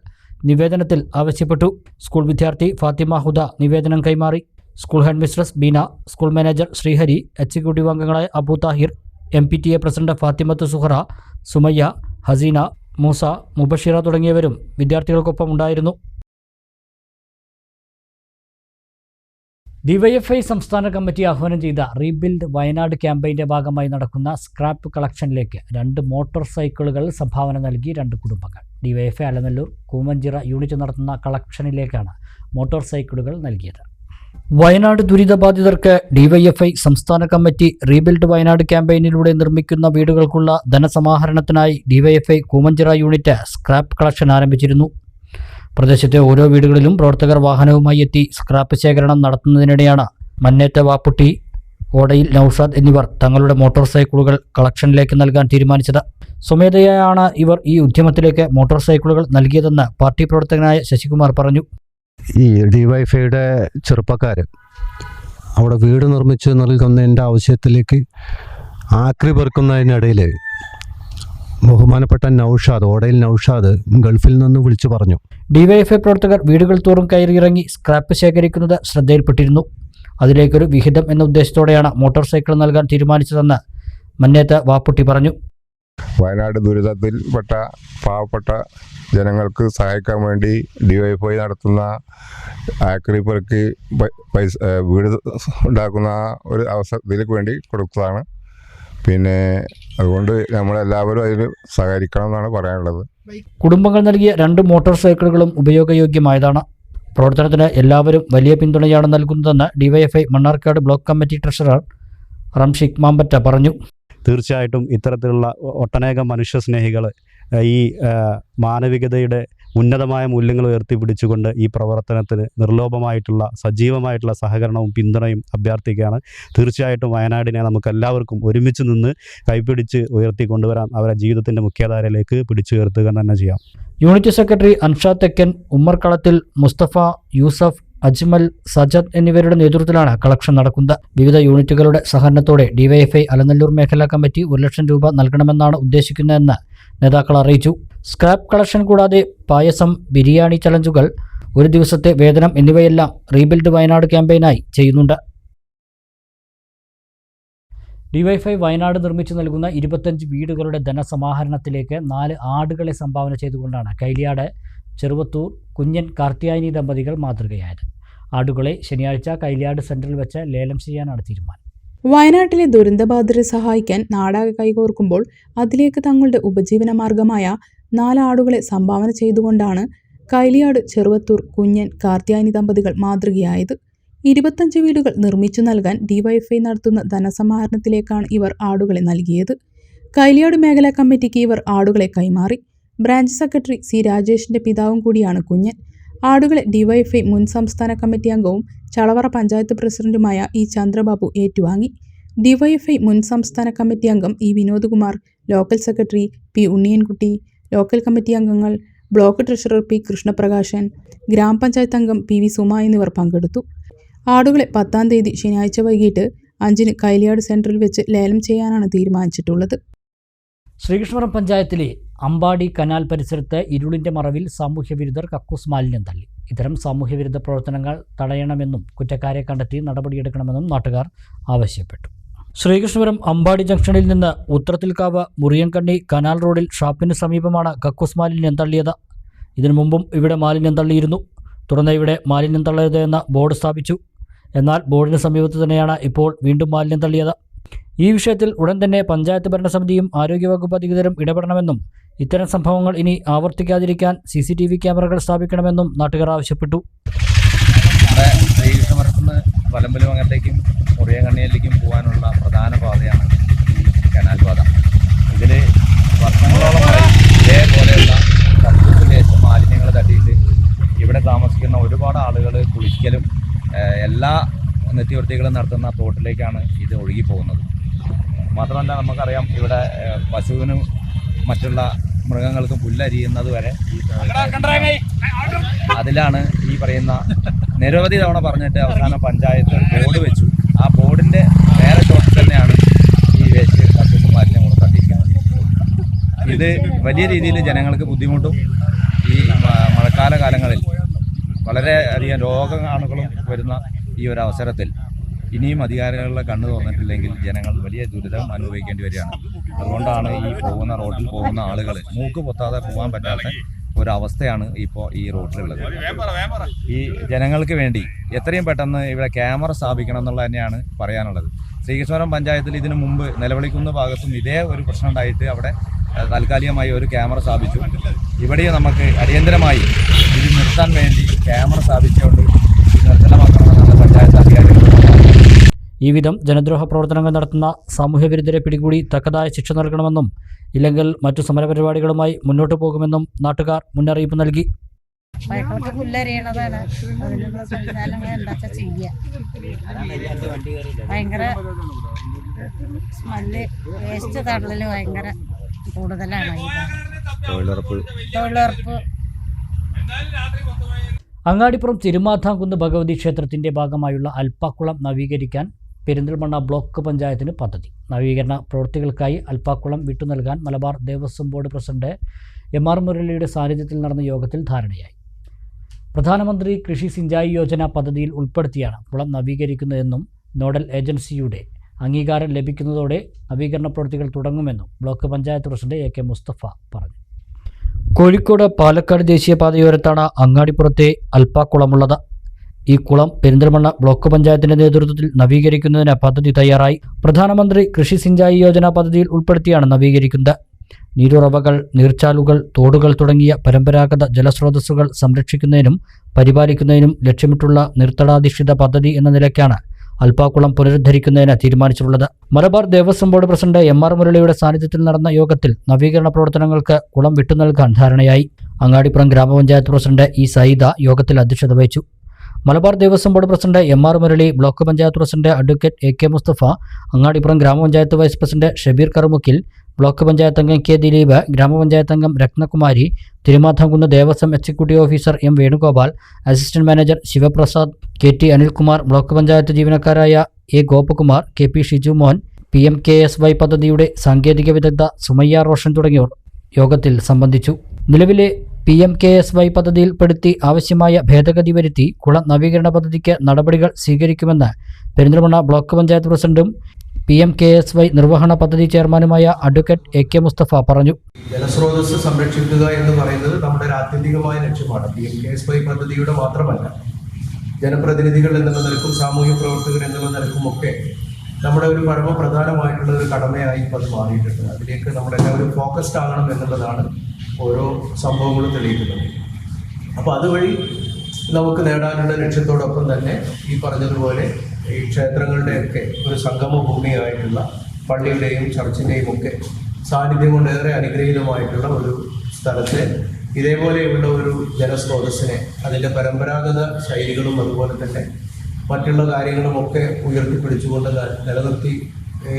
നിവേദനത്തിൽ ആവശ്യപ്പെട്ടു. സ്കൂൾ വിദ്യാർത്ഥി ഫാത്തിമ ഹുദ നിവേദനം കൈമാറി. School headmistress Beena, school manager Sreehari, executive അംഗങ്ങളായ അബു താഹിർ, MPTA പ്രസിഡന്റ് ഫാത്തിമത്ത് സുഹറ, സുമയ്യ, ഹസീന, മൂസ, മുബഷിറ തുടങ്ങിയവരും വിദ്യാർത്ഥികൾക്കൊപ്പം ഉണ്ടായിരുന്നു. DYFI സംസ്ഥാന കമ്മിറ്റി ആഹ്വാനം ചെയ്ത റീബിൽഡ് വയനാട് ക്യാമ്പയിൻ്റെ ഭാഗമായി നടക്കുന്ന സ്ക്രാപ്പ് കളക്ഷനിലേക്ക് 2 മോട്ടോർ സൈക്കിളുകൾ സംഭാവന നൽകി 2 കുടുംബങ്ങൾ. DYFI അലനല്ലൂർ കൂമഞ്ചിറ യൂണിറ്റ് നടത്തുന്ന കളക്ഷനിലേക്കാണ് മോട്ടോർ സൈക്കിളുകൾ നൽകിയത്. വയനാട് ദുരിതബാധിതർക്ക് ഡിവൈഎഫ്ഐ സംസ്ഥാന കമ്മിറ്റി റീബിൽഡ് വയനാട് ക്യാമ്പയിനിലൂടെ നിർമ്മിക്കുന്ന വീടുകൾക്കുള്ള ധനസമാഹരണത്തിനായി ഡിവൈഎഫ്ഐ കൂമഞ്ചിറ യൂണിറ്റ് സ്ക്രാപ്പ് കളക്ഷൻ ആരംഭിച്ചിരുന്നു. പ്രദേശത്തെ ഓരോ വീടുകളിലും പ്രവർത്തകർ വാഹനവുമായി എത്തി സ്ക്രാപ്പ് ശേഖരണം നടത്തുന്നതിനിടെയാണ് മന്നേറ്റ വാപ്പുട്ടി, ഓടയിൽ നൌഷാദ് എന്നിവർ തങ്ങളുടെ മോട്ടോർ സൈക്കിളുകൾ കളക്ഷനിലേക്ക് നൽകാൻ തീരുമാനിച്ചത്. സ്വമേധയായാണ് ഇവർ ഈ ഉദ്യമത്തിലേക്ക് മോട്ടോർ സൈക്കിളുകൾ നൽകിയതെന്ന് പാർട്ടി പ്രവർത്തകനായ ശശികുമാർ പറഞ്ഞു. ഈ ഡിവൈഎഫ്ഐയുടെ ചെറുപ്പക്കാർ അവിടെ വീട് നിർമ്മിച്ച് നൽകുന്നതിൻ്റെ ആവശ്യത്തിലേക്ക് ആക്രി പെറുക്കുന്നതിനിടയിൽ ബഹുമാനപ്പെട്ട നൌഷാദ്, ഓടയിൽ നൌഷാദ് ഗൾഫിൽ നിന്ന് വിളിച്ചു പറഞ്ഞു. ഡിവൈഎഫ്ഐ പ്രവർത്തകർ വീടുകൾ തോറും കയറിയിറങ്ങി സ്ക്രാപ്പ് ശേഖരിക്കുന്നത് ശ്രദ്ധയിൽപ്പെട്ടിരുന്നു. അതിലേക്കൊരു വിഹിതം എന്ന ഉദ്ദേശത്തോടെയാണ് മോട്ടോർ സൈക്കിൾ നൽകാൻ തീരുമാനിച്ചതെന്ന് മന്നേറ്റ വാപ്പുട്ടി പറഞ്ഞു. വയനാട് ദുരിതത്തിൽപ്പെട്ട പാവപ്പെട്ട ജനങ്ങൾക്ക് സഹായിക്കാൻ വേണ്ടി ഡിവൈഎഫ്ഐ നടത്തുന്ന ആക്രി പെറുക്കി പൈസ വീട് ഉണ്ടാക്കുന്ന ഒരു അവസരത്തിലേക്ക് വേണ്ടി കൊടുത്തതാണ്. പിന്നെ അതുകൊണ്ട് നമ്മളെല്ലാവരും അതിൽ സഹകരിക്കണം എന്നാണ് പറയാനുള്ളത്. കുടുംബങ്ങൾ നൽകിയ 2 മോട്ടോർ സൈക്കിളുകളും ഉപയോഗയോഗ്യമായതാണ്. പ്രവർത്തനത്തിന് എല്ലാവരും വലിയ പിന്തുണയാണ് നൽകുന്നതെന്ന് DYFI Mannarkkad block committee treasurer Ramshik Mambatta പറഞ്ഞു. തീർച്ചയായിട്ടും ഇത്തരത്തിലുള്ള ഒട്ടനേകം മനുഷ്യസ്നേഹികൾ ഈ മാനവികതയുടെ ഉന്നതമായ മൂല്യങ്ങൾ ഉയർത്തിപ്പിടിച്ചുകൊണ്ട് ഈ പ്രവർത്തനത്തിന് നിർലോഭമായിട്ടുള്ള സജീവമായിട്ടുള്ള സഹകരണവും പിന്തുണയും അഭ്യർത്ഥിക്കുകയാണ്. തീർച്ചയായിട്ടും വയനാടിനെ നമുക്ക് എല്ലാവർക്കും ഒരുമിച്ച് നിന്ന് കൈപിടിച്ച് ഉയർത്തിക്കൊണ്ടുവരാൻ അവരെ ജീവിതത്തിൻ്റെ മുഖ്യധാരയിലേക്ക് പിടിച്ചുയർത്തുക തന്നെ ചെയ്യാം. യൂണിറ്റ് സെക്രട്ടറി അൻഷാദ് തെക്കൻ, ഉമ്മർകളത്തിൽ മുസ്തഫ, യൂസഫ്, അജ്മൽ, സജദ് എന്നിവരുടെ നേതൃത്വത്തിലാണ് കളക്ഷൻ നടക്കുന്നത്. വിവിധ യൂണിറ്റുകളുടെ സഹകരണത്തോടെ ഡിവൈഎഫ്ഐ അലനല്ലൂർ മേഖലാ കമ്മിറ്റി 1 ലക്ഷം രൂപ നൽകണമെന്നാണ് ഉദ്ദേശിക്കുന്നതെന്ന് നേതാക്കൾ അറിയിച്ചു. സ്ക്രാപ്പ് കളക്ഷൻ കൂടാതെ പായസം, ബിരിയാണി ചലഞ്ചുകൾ, ഒരു ദിവസത്തെ വേതനം എന്നിവയെല്ലാം റീബിൽഡ് വയനാട് ക്യാമ്പയിനായി ചെയ്യുന്നുണ്ട്. ഡിവൈഎഫ്ഐ വയനാട് നിർമ്മിച്ചു നൽകുന്ന 25 വീടുകളുടെ ധനസമാഹരണത്തിലേക്ക് 4 ആടുകളെ സംഭാവന ചെയ്തുകൊണ്ടാണ് കൈലിയാട് ചെറുവത്തൂർ കുഞ്ഞൻ കാർത്തിയായനി ദമ്പതികൾ മാതൃകയായത്. ആടുകളെ ശനിയാഴ്ച കൈലിയാട് സെന്ററിൽ വെച്ച് ലേലം ചെയ്യാനാണ് തീരുമാനം. വയനാട്ടിലെ ദുരന്തബാധിതരെ സഹായിക്കാൻ നാടാകെ കൈകോർക്കുമ്പോൾ അതിലേക്ക് തങ്ങളുടെ ഉപജീവന മാർഗമായ 4 ആടുകളെ സംഭാവന ചെയ്തുകൊണ്ടാണ് കൈലിയാട് ചെറുവത്തൂർ കുഞ്ഞൻ കാർത്തിയായനി ദമ്പതികൾ മാതൃകയായത്. 25 വീടുകൾ നിർമ്മിച്ചു നൽകാൻ ഡിവൈഎഫ്ഐ നടത്തുന്ന ധനസമാഹരണത്തിലേക്കാണ് ഇവർ ആടുകളെ നൽകിയത്. കൈലിയാട് മേഖലാ കമ്മിറ്റിക്ക് ഇവർ ആടുകളെ കൈമാറി. ബ്രാഞ്ച് സെക്രട്ടറി സി രാജേഷിന്റെ പിതാവും കൂടിയാണ് കുഞ്ഞൻ. ആടുകളെ ഡിവൈഎഫ്ഐ മുൻ സംസ്ഥാന കമ്മിറ്റി അംഗവും ചളവറ പഞ്ചായത്ത് പ്രസിഡന്റുമായ ഇ ചന്ദ്രബാബു ഏറ്റുവാങ്ങി. ഡിവൈഎഫ്ഐ മുൻ സംസ്ഥാന കമ്മിറ്റി അംഗം E Vinodkumar, local secretary P Unniyankutty, local committee അംഗങ്ങൾ, ബ്ലോക്ക് ട്രഷറർ പി കൃഷ്ണപ്രകാശൻ, ഗ്രാമപഞ്ചായത്ത് അംഗം പി വി സുമ എന്നിവർ പങ്കെടുത്തു. ആടുകളെ 10-ാം തീയതി ശനിയാഴ്ച വൈകിട്ട് 5-ന് കൈലിയാട് സെന്ററിൽ വെച്ച് ലേലം ചെയ്യാനാണ് തീരുമാനിച്ചിട്ടുള്ളത്. ശ്രീകൃഷ്ണപുരം പഞ്ചായത്തിലെ അമ്പാടി കനാൽ പരിസരത്ത് ഇരുളിൻ്റെ മറവിൽ സാമൂഹ്യവിരുദ്ധർ കക്കൂസ് മാലിന്യം തള്ളി. ഇത്തരം സാമൂഹ്യവിരുദ്ധ പ്രവർത്തനങ്ങൾ തടയണമെന്നും കുറ്റക്കാരെ കണ്ടെത്തി നടപടിയെടുക്കണമെന്നും നാട്ടുകാർ ആവശ്യപ്പെട്ടു. ശ്രീകൃഷ്ണപുരം അമ്പാടി ജംഗ്ഷനിൽ നിന്ന് ഉത്രത്തിൽക്കാവ് മുറിയൻകണ്ണി കനാൽ റോഡിൽ ഷാപ്പിന് സമീപമാണ് കക്കൂസ് മാലിന്യം തള്ളിയത്. ഇതിനു മുമ്പും ഇവിടെ മാലിന്യം തള്ളിയിരുന്നു. തുടർന്ന് ഇവിടെ മാലിന്യം തള്ളരുത് എന്ന ബോർഡ് സ്ഥാപിച്ചു. എന്നാൽ ബോർഡിന് സമീപത്ത് തന്നെയാണ് ഇപ്പോൾ വീണ്ടും മാലിന്യം തള്ളിയത്. ഈ വിഷയത്തിൽ ഉടൻ തന്നെ പഞ്ചായത്ത് ഭരണസമിതിയും ആരോഗ്യവകുപ്പ് അധികൃതരും ഇടപെടണമെന്നും ഇത്തരം സംഭവങ്ങൾ ഇനി ആവർത്തിക്കാതിരിക്കാൻ CCTV ക്യാമറകൾ സ്ഥാപിക്കണമെന്നും നാട്ടുകാർ ആവശ്യപ്പെട്ടു. ശ്രീകൃഷ്ണപുരത്ത് നിന്ന് വലമ്പലുമംഗലത്തേക്കും മുറിയൻകണ്ണിയിലേക്കും പോകാനുള്ള പ്രധാന പാതയാണ് ഈ കനാൽ പാത. ഇതിൽ വർഷങ്ങളോളമായി ഇതേപോലെയുള്ള കക്കൂസിലേശം മാലിന്യങ്ങൾ തട്ടിയിട്ട് ഇവിടെ താമസിക്കുന്ന ഒരുപാട് ആളുകൾ കുളിക്കലും എല്ലാ നിത്യവൃത്തികളും നടത്തുന്ന തോട്ടിലേക്കാണ് ഇത് ഒഴുകി പോകുന്നത്. മാത്രമല്ല നമുക്കറിയാം ഇവിടെ പശുവിനും മറ്റുള്ള മൃഗങ്ങൾക്കും പുല്ലരിയുന്നത് വരെ അതിലാണ് ഈ പറയുന്ന നിരവധി തവണ പറഞ്ഞിട്ട് അവസാനം പഞ്ചായത്ത് ബോർഡ് വെച്ചു. ആ ബോർഡിൻ്റെ നേരെ ചോട്ടിൽ തന്നെയാണ് ഈ വേസ്റ്റ് കക്കൂസ് മാലിന്യം കൂടെ തട്ടിയിരിക്കുന്നത്. ഇത് വലിയ രീതിയിൽ ജനങ്ങൾക്ക് ബുദ്ധിമുട്ടും ഈ മഴക്കാല കാലങ്ങളിൽ വളരെ അധികം രോഗാണുക്കളും വരുന്ന ഈ ഒരു അവസരത്തിൽ ഇനിയും അധികാരികളുടെ കണ്ണു തുറന്നിട്ടില്ലെങ്കിൽ ജനങ്ങൾ വലിയ ദുരിതം അനുഭവിക്കേണ്ടി വരികയാണ്. അതുകൊണ്ടാണ് ഈ പോകുന്ന റോഡിൽ പോകുന്ന ആളുകൾ മൂക്ക് പൊത്താതെ പോകാൻ പറ്റാത്ത ഒരവസ്ഥയാണ് ഇപ്പോൾ ഈ റോഡിലുള്ളത്. ഈ ജനങ്ങൾക്ക് വേണ്ടി എത്രയും പെട്ടെന്ന് ഇവിടെ ക്യാമറ സ്ഥാപിക്കണം എന്നുള്ളത് തന്നെയാണ് പറയാനുള്ളത്. ശ്രീകൃഷ്ണപുരം പഞ്ചായത്തിൽ ഇതിനു മുമ്പ് നിലവിളിക്കുന്ന ഭാഗത്തും ഇതേ ഒരു പ്രശ്നം ഉണ്ടായിട്ട് അവിടെ താൽക്കാലികമായി ഒരു ക്യാമറ സ്ഥാപിച്ചു. ഇവിടെയും നമുക്ക് അടിയന്തരമായി ഇത് നിർത്താൻ വേണ്ടി ക്യാമറ സ്ഥാപിച്ചുകൊണ്ട് നിർത്തലമാക്കണമെന്നാണ് പഞ്ചായത്ത് ഈ വിധം ജനദ്രോഹ പ്രവർത്തനങ്ങൾ നടത്തുന്ന സാമൂഹ്യവിരുദ്ധരെ പിടികൂടി തക്കതായ ശിക്ഷ നൽകണമെന്നും ഇല്ലെങ്കിൽ മറ്റു സമരപരിപാടികളുമായി മുന്നോട്ടു പോകുമെന്നും നാട്ടുകാർ മുന്നറിയിപ്പ് നൽകി. വയക്കോട്ട് പുല്ലരിയണതാണ്, അതിനുള്ള സംവിധാനങ്ങൾ എന്താ ചെയ്യുക. ഭയങ്കര സ്മെല്ല്, വേസ്റ്റ് തള്ളല് ഭയങ്കര കൂടുതലാണ്. തൊഴിലുറപ്പ് അങ്ങാടിപ്പുറം തിരുമാധാംകുന്ന് ഭഗവതി ക്ഷേത്രത്തിന്റെ ഭാഗമായുള്ള അൽപ്പാക്കുളം നവീകരിക്കാൻ പെരിന്തൽമണ്ണ ബ്ലോക്ക് പഞ്ചായത്തിന് പദ്ധതി. നവീകരണ പ്രവൃത്തികൾക്കായി അൽപ്പാക്കുളം വിട്ടുനൽകാൻ Malabar Devaswom board president MR മുരളിയുടെ സാന്നിധ്യത്തിൽ നടന്ന യോഗത്തിൽ ധാരണയായി. പ്രധാനമന്ത്രി കൃഷി സിഞ്ചായി യോജന പദ്ധതിയിൽ ഉൾപ്പെടുത്തിയാണ് കുളം നവീകരിക്കുന്നതെന്നും നോഡൽ ഏജൻസിയുടെ അംഗീകാരം ലഭിക്കുന്നതോടെ നവീകരണ പ്രവൃത്തികൾ തുടങ്ങുമെന്നും block panchayat president AK Musthafa പറഞ്ഞു. കോഴിക്കോട് പാലക്കാട് ദേശീയപാതയോരത്താണ് അങ്ങാടിപ്പുറത്തെ അൽപ്പാക്കുളമുള്ളത്. ഈ കുളം പെരിന്തൽമണ്ണ ബ്ലോക്ക് പഞ്ചായത്തിന്റെ നേതൃത്വത്തിൽ നവീകരിക്കുന്നതിന് പദ്ധതി തയ്യാറായി. പ്രധാനമന്ത്രി കൃഷി സിഞ്ചായി യോജന പദ്ധതിയിൽ ഉൾപ്പെടുത്തിയാണ് നവീകരിക്കുന്നത്. നീരുറവകൾ, നീർച്ചാലുകൾ, തോടുകൾ തുടങ്ങിയ പരമ്പരാഗത ജലസ്രോതസ്സുകൾ സംരക്ഷിക്കുന്നതിനും പരിപാലിക്കുന്നതിനും ലക്ഷ്യമിട്ടുള്ള നിർത്തടാധിഷ്ഠിത പദ്ധതി എന്ന നിലയ്ക്കാണ് അൽപ്പാക്കുളം പുനരുദ്ധരിക്കുന്നതിന് തീരുമാനിച്ചിട്ടുള്ളത്. Malabar Devaswom board president MR മുരളിയുടെ സാന്നിധ്യത്തിൽ നടന്ന യോഗത്തിൽ നവീകരണ പ്രവർത്തനങ്ങൾക്ക് കുളം വിട്ടുനൽകാൻ ധാരണയായി. അങ്ങാടിപ്പുറം ഗ്രാമപഞ്ചായത്ത് പ്രസിഡന്റ് E സൈദ യോഗത്തിൽ അധ്യക്ഷത വഹിച്ചു. Malabar Devaswom board president MR Murali, block panchayat president advocate AK Musthafa, Angadipuram ഗ്രാമപഞ്ചായത്ത് vice president Shabeer Karumukkil, block panchayat അംഗം K ദിലീപ്, ഗ്രാമപഞ്ചായത്ത് അംഗം Rathnakumari, Thirumandhamkunnu Devaswom executive officer M Venugopal, assistant manager Sivaprasad, KT Anilkumar, block panchayat ജീവനക്കാരായ A Gopakumar, KP Shijumon, PMKSY പദ്ധതിയുടെ സാങ്കേതിക വിദഗ്ധ സുമയ്യ റോഷൻ തുടങ്ങിയവർ യോഗത്തിൽ സംബന്ധിച്ചു. നിലവിലെ PMKSY പദ്ധതിയിൽപ്പെടുത്തി ആവശ്യമായ ഭേദഗതി വരുത്തി കുളം നവീകരണ പദ്ധതിക്ക് നടപടികൾ സ്വീകരിക്കുമെന്ന് പെരിന്തൽമണ്ണ ബ്ലോക്ക് പഞ്ചായത്ത് പ്രസിഡന്റും PMKSY നിർവഹണ പദ്ധതി ചെയർമാനുമായ അഡ്വക്കേറ്റ് AK മുസ്തഫ പറഞ്ഞു. ജലസ്രോതസ് സംരക്ഷിക്കുക എന്ന് പറയുന്നത് നമ്മുടെ ആത്യന്തികമായ ലക്ഷ്യമാണ്. PMKSY പദ്ധതിയുടെ മാത്രമല്ല, ജനപ്രതിനിധികൾ എന്നുള്ള നിലക്കും സാമൂഹ്യ പ്രവർത്തകർ എന്നുള്ള നിലക്കുമൊക്കെ നമ്മുടെ ഒരു പരമപ്രധാനമായിട്ടുള്ള ഒരു കടമയായി ഇപ്പോൾ അത് മാറിയിട്ടുണ്ട്. അതിലേക്ക് നമ്മളെല്ലാവരും ഫോക്കസ്ഡ് ആകണം എന്നുള്ളതാണ് ഓരോ സംഭവങ്ങളും തെളിയിക്കുന്നത്. അപ്പോൾ അതുവഴി നമുക്ക് നേടാനുള്ള ലക്ഷ്യത്തോടൊപ്പം തന്നെ ഈ പറഞ്ഞതുപോലെ ഈ ക്ഷേത്രങ്ങളുടെയൊക്കെ ഒരു സംഗമ ഭൂമിയായിട്ടുള്ള പള്ളിയുടെയും ചർച്ചിൻ്റെയും ഒക്കെ സാന്നിധ്യം കൊണ്ട് ഏറെ അനുഗ്രഹീതമായിട്ടുള്ള ഒരു സ്ഥലത്തെ ഇതേപോലെയുള്ള ഒരു ജലസ്രോതസ്സിനെ അതിൻ്റെ പരമ്പരാഗത ശൈലികളും അതുപോലെ തന്നെ മറ്റുള്ള കാര്യങ്ങളുമൊക്കെ ഉയർത്തിപ്പിടിച്ചുകൊണ്ട് നിലനിർത്തി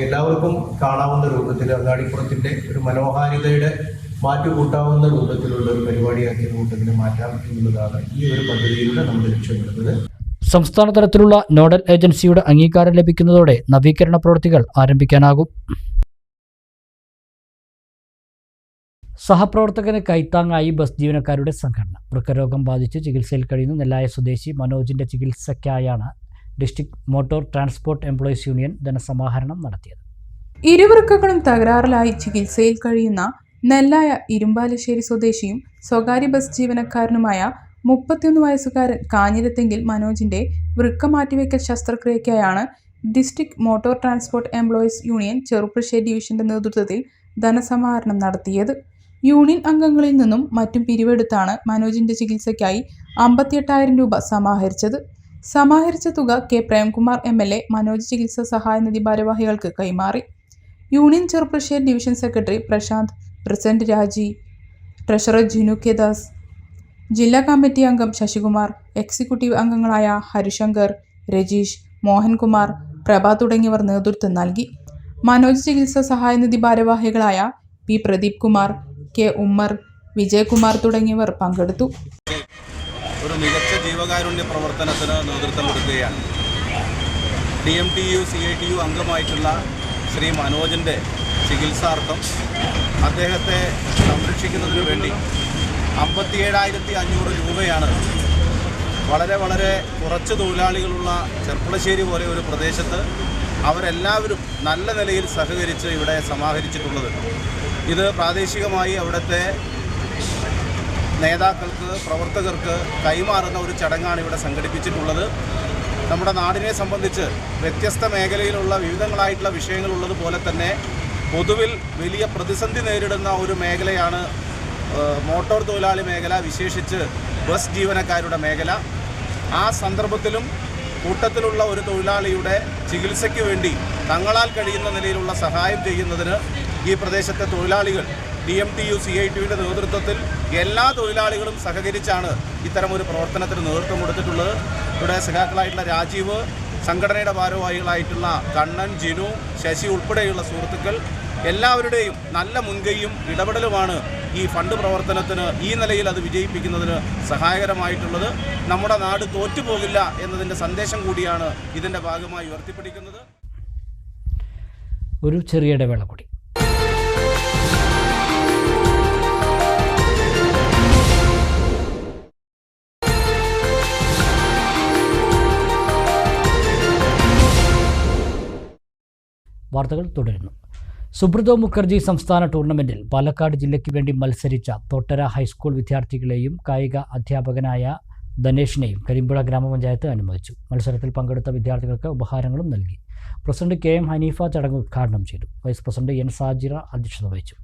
എല്ലാവർക്കും കാണാവുന്ന രൂപത്തിൽ അങ്ങാടിപ്പുറത്തിൻ്റെ ഒരു മനോഹാരിതയുടെ മാറ്റുകൂട്ടാവുന്ന രൂപത്തിലുള്ള ഒരു പരിപാടിയാക്കി കൂട്ടത്തിന് മാറ്റാം എന്നുള്ളതാണ് ഈ ഒരു പദ്ധതിയിലൂടെ നമ്മൾ ലക്ഷ്യമിടുന്നത്. സംസ്ഥാന തലത്തിലുള്ള നോഡൽ ഏജൻസിയുടെ അംഗീകാരം ലഭിക്കുന്നതോടെ നവീകരണ പ്രവൃത്തികൾ ആരംഭിക്കാനാകും. സഹപ്രവർത്തകന് കൈത്താങ്ങായി ബസ് ജീവനക്കാരുടെ സംഘടന. വൃക്കരോഗം ബാധിച്ച് ചികിത്സയിൽ കഴിയുന്ന നെല്ലായ സ്വദേശി മനോജിന്റെ ചികിത്സയ്ക്കായാണ് district motor transport employees union ധനസമാഹരണം നടത്തിയത്. ഇരുവൃക്കകളും തകരാറിലായി ചികിത്സയിൽ കഴിയുന്ന നെല്ലായ ഇരുമ്പാലശ്ശേരി സ്വദേശിയും സ്വകാര്യ ബസ് ജീവനക്കാരനുമായ 31 വയസ്സുകാരൻ കാഞ്ഞിരത്തെങ്കിൽ മനോജിന്റെ വൃക്ക മാറ്റിവെക്കൽ ശസ്ത്രക്രിയയ്ക്കായാണ് district motor transport employees union Cherpulassery ഡിവിഷന്റെ നേതൃത്വത്തിൽ ധനസമാഹരണം നടത്തിയത്. യൂണിയൻ അംഗങ്ങളിൽ നിന്നും മറ്റും പിരിവെടുത്താണ് മനോജിന്റെ ചികിത്സയ്ക്കായി 58,000 രൂപ സമാഹരിച്ചത്. സമാഹരിച്ച തുക K പ്രേംകുമാർ MLA മനോജ് ചികിത്സാ സഹായനിധി ഭാരവാഹികൾക്ക് കൈമാറി. Union Cheruppassery division secretary Prashanth, president Raji, treasurer Jinu K Das, ജില്ലാ കമ്മിറ്റി അംഗം ശശികുമാർ, എക്സിക്യൂട്ടീവ് അംഗങ്ങളായ ഹരിശങ്കർ, രജീഷ്, മോഹൻകുമാർ, പ്രഭ തുടങ്ങിയവർ നേതൃത്വം നൽകി. മനോജ് ചികിത്സാ സഹായനിധി ഭാരവാഹികളായ P പ്രദീപ് കുമാർ, K ഉമ്മർ, വിജയകുമാർ തുടങ്ങിയവർ പങ്കെടുത്തു. ഒരു മികച്ച ജീവകാരുണ്യ പ്രവർത്തനത്തിന് നേതൃത്വം കൊടുക്കുകയാണ്. DMTU CITU അംഗമായിട്ടുള്ള ശ്രീ മനോജിൻ്റെ ചികിത്സാർത്ഥം അദ്ദേഹത്തെ സംരക്ഷിക്കുന്നതിന് വേണ്ടി 57,500 രൂപയാണ് വളരെ കുറച്ച് തൊഴിലാളികളുള്ള ചെർപ്പളശ്ശേരി പോലെ ഒരു പ്രദേശത്ത് അവരെല്ലാവരും നല്ല നിലയിൽ സഹകരിച്ച് ഇവിടെ സമാഹരിച്ചിട്ടുള്ളത്. ഇത് പ്രാദേശികമായി അവിടുത്തെ നേതാക്കൾക്ക്, പ്രവർത്തകർക്ക് കൈമാറുന്ന ഒരു ചടങ്ങാണ് ഇവിടെ സംഘടിപ്പിച്ചിട്ടുള്ളത്. നമ്മുടെ നാടിനെ സംബന്ധിച്ച് വ്യത്യസ്ത മേഖലയിലുള്ള വിവിധങ്ങളായിട്ടുള്ള വിഷയങ്ങളുള്ളതുപോലെ തന്നെ പൊതുവിൽ വലിയ പ്രതിസന്ധി നേരിടുന്ന ഒരു മേഖലയാണ് മോട്ടോർ തൊഴിലാളി മേഖല, വിശേഷിച്ച് ബസ് ജീവനക്കാരുടെ മേഖല. ആ സന്ദർഭത്തിലും കൂട്ടത്തിലുള്ള ഒരു തൊഴിലാളിയുടെ ചികിത്സയ്ക്ക് വേണ്ടി തങ്ങളാൽ കഴിയുന്ന നിലയിലുള്ള സഹായം ചെയ്യുന്നതിന് ഈ പ്രദേശത്തെ തൊഴിലാളികൾ DMTU CITUവിൻ്റെ നേതൃത്വത്തിൽ എല്ലാ തൊഴിലാളികളും സഹകരിച്ചാണ് ഇത്തരമൊരു പ്രവർത്തനത്തിന് നേതൃത്വം കൊടുത്തിട്ടുള്ളത്. ഇവിടെ സഖാക്കളായിട്ടുള്ള രാജീവ്, സംഘടനയുടെ ഭാരവാഹികളായിട്ടുള്ള കണ്ണൻ, ജിനു, ശശി ഉൾപ്പെടെയുള്ള സുഹൃത്തുക്കൾ എല്ലാവരുടെയും നല്ല മുൻകൈയും ഇടപെടലുമാണ് ഈ ഫണ്ട് പ്രവർത്തനത്തിന് ഈ നിലയിൽ അത് വിജയിപ്പിക്കുന്നതിന് സഹായകരമായിട്ടുള്ളത്. നമ്മുടെ നാട് തോറ്റുപോകില്ല എന്നതിൻ്റെ സന്ദേശം കൂടിയാണ് ഇതിൻ്റെ ഭാഗമായി ഉയർത്തിപ്പിടിക്കുന്നത്. ഒരു ചെറിയ ഇടവേള കൂടി. വാർത്തകൾ തുടരുന്നു. സുബ്രതോ മുഖർജി സംസ്ഥാന ടൂർണമെൻറ്റിൽ പാലക്കാട് ജില്ലയ്ക്ക് വേണ്ടി മത്സരിച്ച തോട്ടര ഹൈസ്കൂൾ വിദ്യാർത്ഥികളെയും കായിക അധ്യാപകനായ ധനേഷിനെയും കരിമ്പുഴ ഗ്രാമപഞ്ചായത്ത് അനുമോദിച്ചു. മത്സരത്തിൽ പങ്കെടുത്ത വിദ്യാർത്ഥികൾക്ക് ഉപഹാരങ്ങളും നൽകി. പ്രസിഡന്റ് KM ഹനീഫ ചടങ്ങ് ഉദ്ഘാടനം ചെയ്തു. വൈസ് പ്രസിഡന്റ് N സാജിറ അധ്യക്ഷത വഹിച്ചു.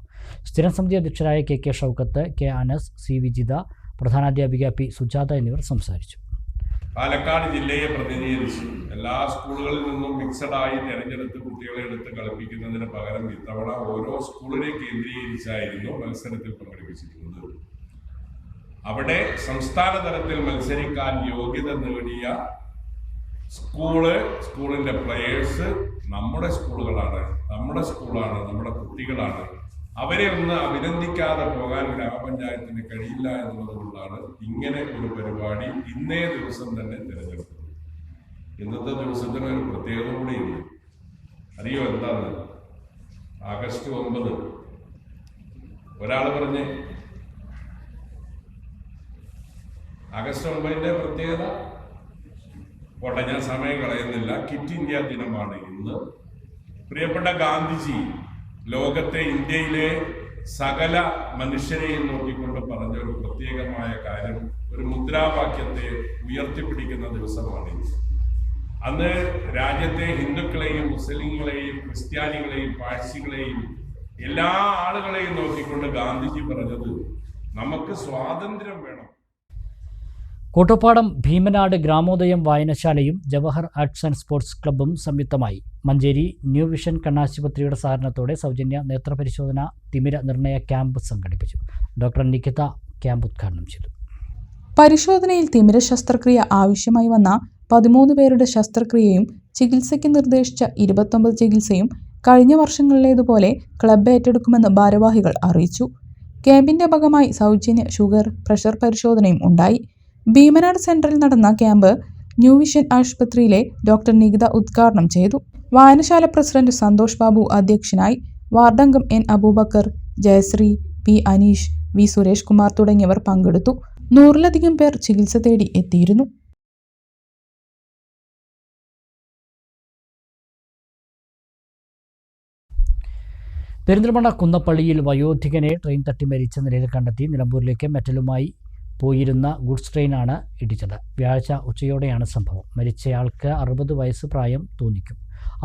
സ്ഥിരം സമിതി അധ്യക്ഷരായ KK Shoukath, K Anas, C Vijitha, പ്രധാനാധ്യാപിക P Sujatha എന്നിവർ സംസാരിച്ചു. പാലക്കാട് ജില്ലയെ പ്രതിനിധീകരിച്ച് എല്ലാ സ്കൂളുകളിൽ നിന്നും മിക്സഡായി തിരഞ്ഞെടുത്ത് കുട്ടികളെ എടുത്ത് കളിപ്പിക്കുന്നതിന് പകരം ഇത്തവണ ഓരോ സ്കൂളിനെ കേന്ദ്രീകരിച്ചായിരുന്നു മത്സരത്തിൽ പങ്കെടുപ്പിച്ചിരുന്നത്. അവിടെ സംസ്ഥാന തലത്തിൽ മത്സരിക്കാൻ യോഗ്യത നേടിയ സ്കൂളിന്റെ പ്ലെയേഴ്സ് നമ്മുടെ സ്കൂളാണ്, നമ്മുടെ കുട്ടികളാണ്. അവരെ ഒന്ന് അഭിനന്ദിക്കാതെ പോകാൻ ഗ്രാമപഞ്ചായത്തിന് കഴിയില്ല എന്നുള്ളതുകൊണ്ടാണ് ഇങ്ങനെ ഒരു പരിപാടി ഇന്നേ ദിവസം തന്നെ തിരഞ്ഞെടുത്തത്. ഇന്നത്തെ ദിവസത്തിന് ഒരു പ്രത്യേകത കൂടിയുണ്ട്. അറിയോ എന്താണ്? ആഗസ്റ്റ് 9. ഒരാൾ പറഞ്ഞ് ആഗസ്റ്റ് 9ന്റെ പ്രത്യേകത പോട്ടെ, ഞാൻ സമയം കളയുന്നില്ല. കിറ്റ് ഇന്ത്യ ദിനമാണ് ഇന്ന്. പ്രിയപ്പെട്ട ഗാന്ധിജി ലോകത്തെ, ഇന്ത്യയിലെ സകല മനുഷ്യരെയും നോക്കിക്കൊണ്ട് പറഞ്ഞ ഒരു പ്രത്യേകമായ കാര്യം, ഒരു മുദ്രാവാക്യത്തെ ഉയർത്തിപ്പിടിക്കുന്ന ദിവസമാണ് ഇത്. അന്ന് രാജ്യത്തെ ഹിന്ദുക്കളെയും മുസ്ലിങ്ങളെയും ക്രിസ്ത്യാനികളെയും പാഴ്സികളെയും എല്ലാ ആളുകളെയും നോക്കിക്കൊണ്ട് ഗാന്ധിജി പറഞ്ഞത് നമുക്ക് സ്വാതന്ത്ര്യം വേണം. Kottappadam Bheemanad ഗ്രാമോദയം വായനശാലയും Jawahar arts and sports ക്ലബ്ബും സംയുക്തമായി മഞ്ചേരി ന്യൂ വിഷൻ കണ്ണാശുപത്രിയുടെ സഹകരണത്തോടെ സൗജന്യ നേത്രപരിശോധന തിമിര നിർണയ ക്യാമ്പ് സംഘടിപ്പിച്ചു. ഡോക്ടർ നിഖിത ക്യാമ്പ് ഉദ്ഘാടനം ചെയ്തു. പരിശോധനയിൽ തിമിര ശസ്ത്രക്രിയ ആവശ്യമായി വന്ന 13 പേരുടെ ശസ്ത്രക്രിയയും ചികിത്സയ്ക്ക് നിർദ്ദേശിച്ച 29 ചികിത്സയും കഴിഞ്ഞ വർഷങ്ങളിലേതുപോലെ ക്ലബ്ബ് ഏറ്റെടുക്കുമെന്ന് ഭാരവാഹികൾ അറിയിച്ചു. ക്യാമ്പിന്റെ ഭാഗമായി സൗജന്യ ഷുഗർ, പ്രഷർ പരിശോധനയും ഉണ്ടായി. ഭീമനാട് സെന്ററിൽ നടന്ന ക്യാമ്പ് ന്യൂ വിഷൻ ആശുപത്രിയിലെ ഡോക്ടർ നിഖിത ഉദ്ഘാടനം ചെയ്തു. വായനശാല പ്രസിഡന്റ് സന്തോഷ് ബാബു അധ്യക്ഷനായി. വാർഡംഗം N Abubakar, Jayashree, P Aneesh, V Suresh Kumar തുടങ്ങിയവർ പങ്കെടുത്തു. 100-ലധികം പേർ ചികിത്സ തേടി എത്തിയിരുന്നു. പെരിന്തൽമണ്ണ കുന്നപ്പള്ളിയിൽ വയോധികനെ ട്രെയിൻ തട്ടി മരിച്ച നിലയിൽ കണ്ടെത്തി. നിലമ്പൂരിലേക്ക് മെറ്റലുമായി പോയിരുന്ന ഗുഡ്സ് ട്രെയിനാണ് ഇടിച്ചത്. വ്യാഴാഴ്ച ഉച്ചയോടെയാണ് സംഭവം. മരിച്ചയാൾക്ക് 60 വയസ്സ് പ്രായം തോന്നിക്കും.